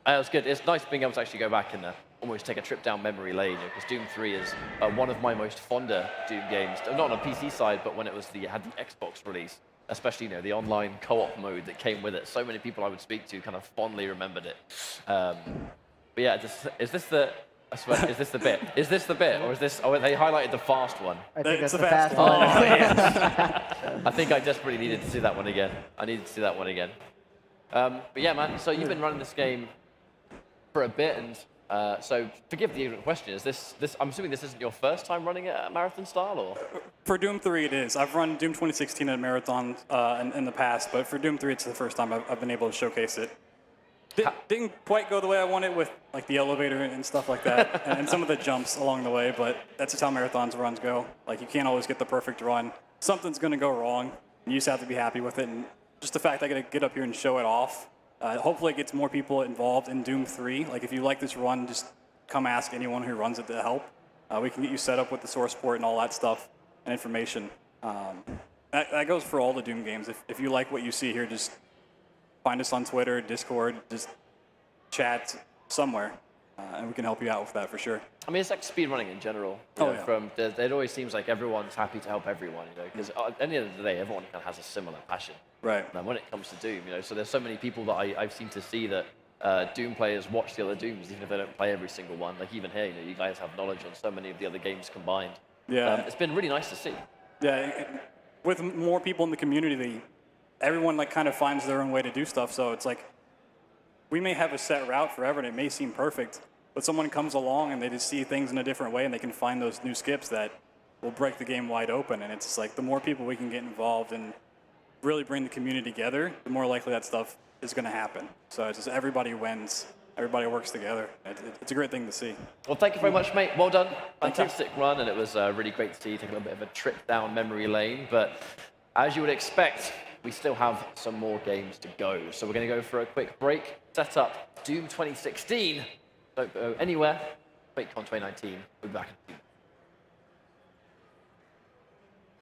Speaker 1: It was good. It's nice being able to actually go back and almost take a trip down memory lane, because Doom 3 is one of my most fonder Doom games. Not on a PC side, but when it had the Xbox release, especially the online co-op mode that came with it. So many people I would speak to kind of fondly remembered it. But yeah, is this the bit? Is this the bit, or is this? Oh, they highlighted the fast one.
Speaker 3: I think
Speaker 4: It's
Speaker 3: that's
Speaker 4: the
Speaker 3: the
Speaker 4: fast
Speaker 3: fast
Speaker 4: one.
Speaker 3: one.
Speaker 1: Oh, yes. I think I desperately needed to see that one again. I needed to see that one again. But yeah, man. So you've been running this game for a bit, and so forgive the ignorant question. Is this? I'm assuming this isn't your first time running it at marathon style, or?
Speaker 4: For Doom 3, it is. I've run Doom 2016 at marathon in the past, but for Doom 3, it's the first time I've been able to showcase it. Didn't quite go the way I wanted with like the elevator and stuff like that, and some of the jumps along the way, but that's just how marathons runs go. Like, you can't always get the perfect run. Something's going to go wrong, and you just have to be happy with it. And just the fact I got to get up here and show it off, hopefully it gets more people involved in Doom 3. Like, if you like this run, just come ask anyone who runs it to help. We can get you set up with the Sourceport and all that stuff and information. That goes for all the Doom games. If you like what you see here, just find us on Twitter, Discord, just chat somewhere, and we can help you out with that for sure.
Speaker 1: I mean, it's like speedrunning in general. It always seems like everyone's happy to help everyone, because at the end of the day, everyone kind of has a similar passion.
Speaker 4: Right.
Speaker 1: And when it comes to Doom, so there's so many people that I've seen to see that Doom players watch the other Dooms, even if they don't play every single one. Like, even here, you guys have knowledge on so many of the other games combined.
Speaker 4: Yeah.
Speaker 1: It's been really nice to see.
Speaker 4: Yeah, with more people in the community, everyone like kind of finds their own way to do stuff. So it's like, we may have a set route forever and it may seem perfect, but someone comes along and they just see things in a different way and they can find those new skips that will break the game wide open. And it's just like, the more people we can get involved and really bring the community together, the more likely that stuff is going to happen. So it's just everybody wins, everybody works together. It's a great thing to see.
Speaker 1: Well, thank you very much, mate. Well done. Fantastic run, and it was really great to see you take a little bit of a trip down memory lane. But as you would expect, we still have some more games to go. So we're going to go for a quick break, set up Doom 2016. Don't go anywhere. QuakeCon 2019. We'll be back in a few minutes.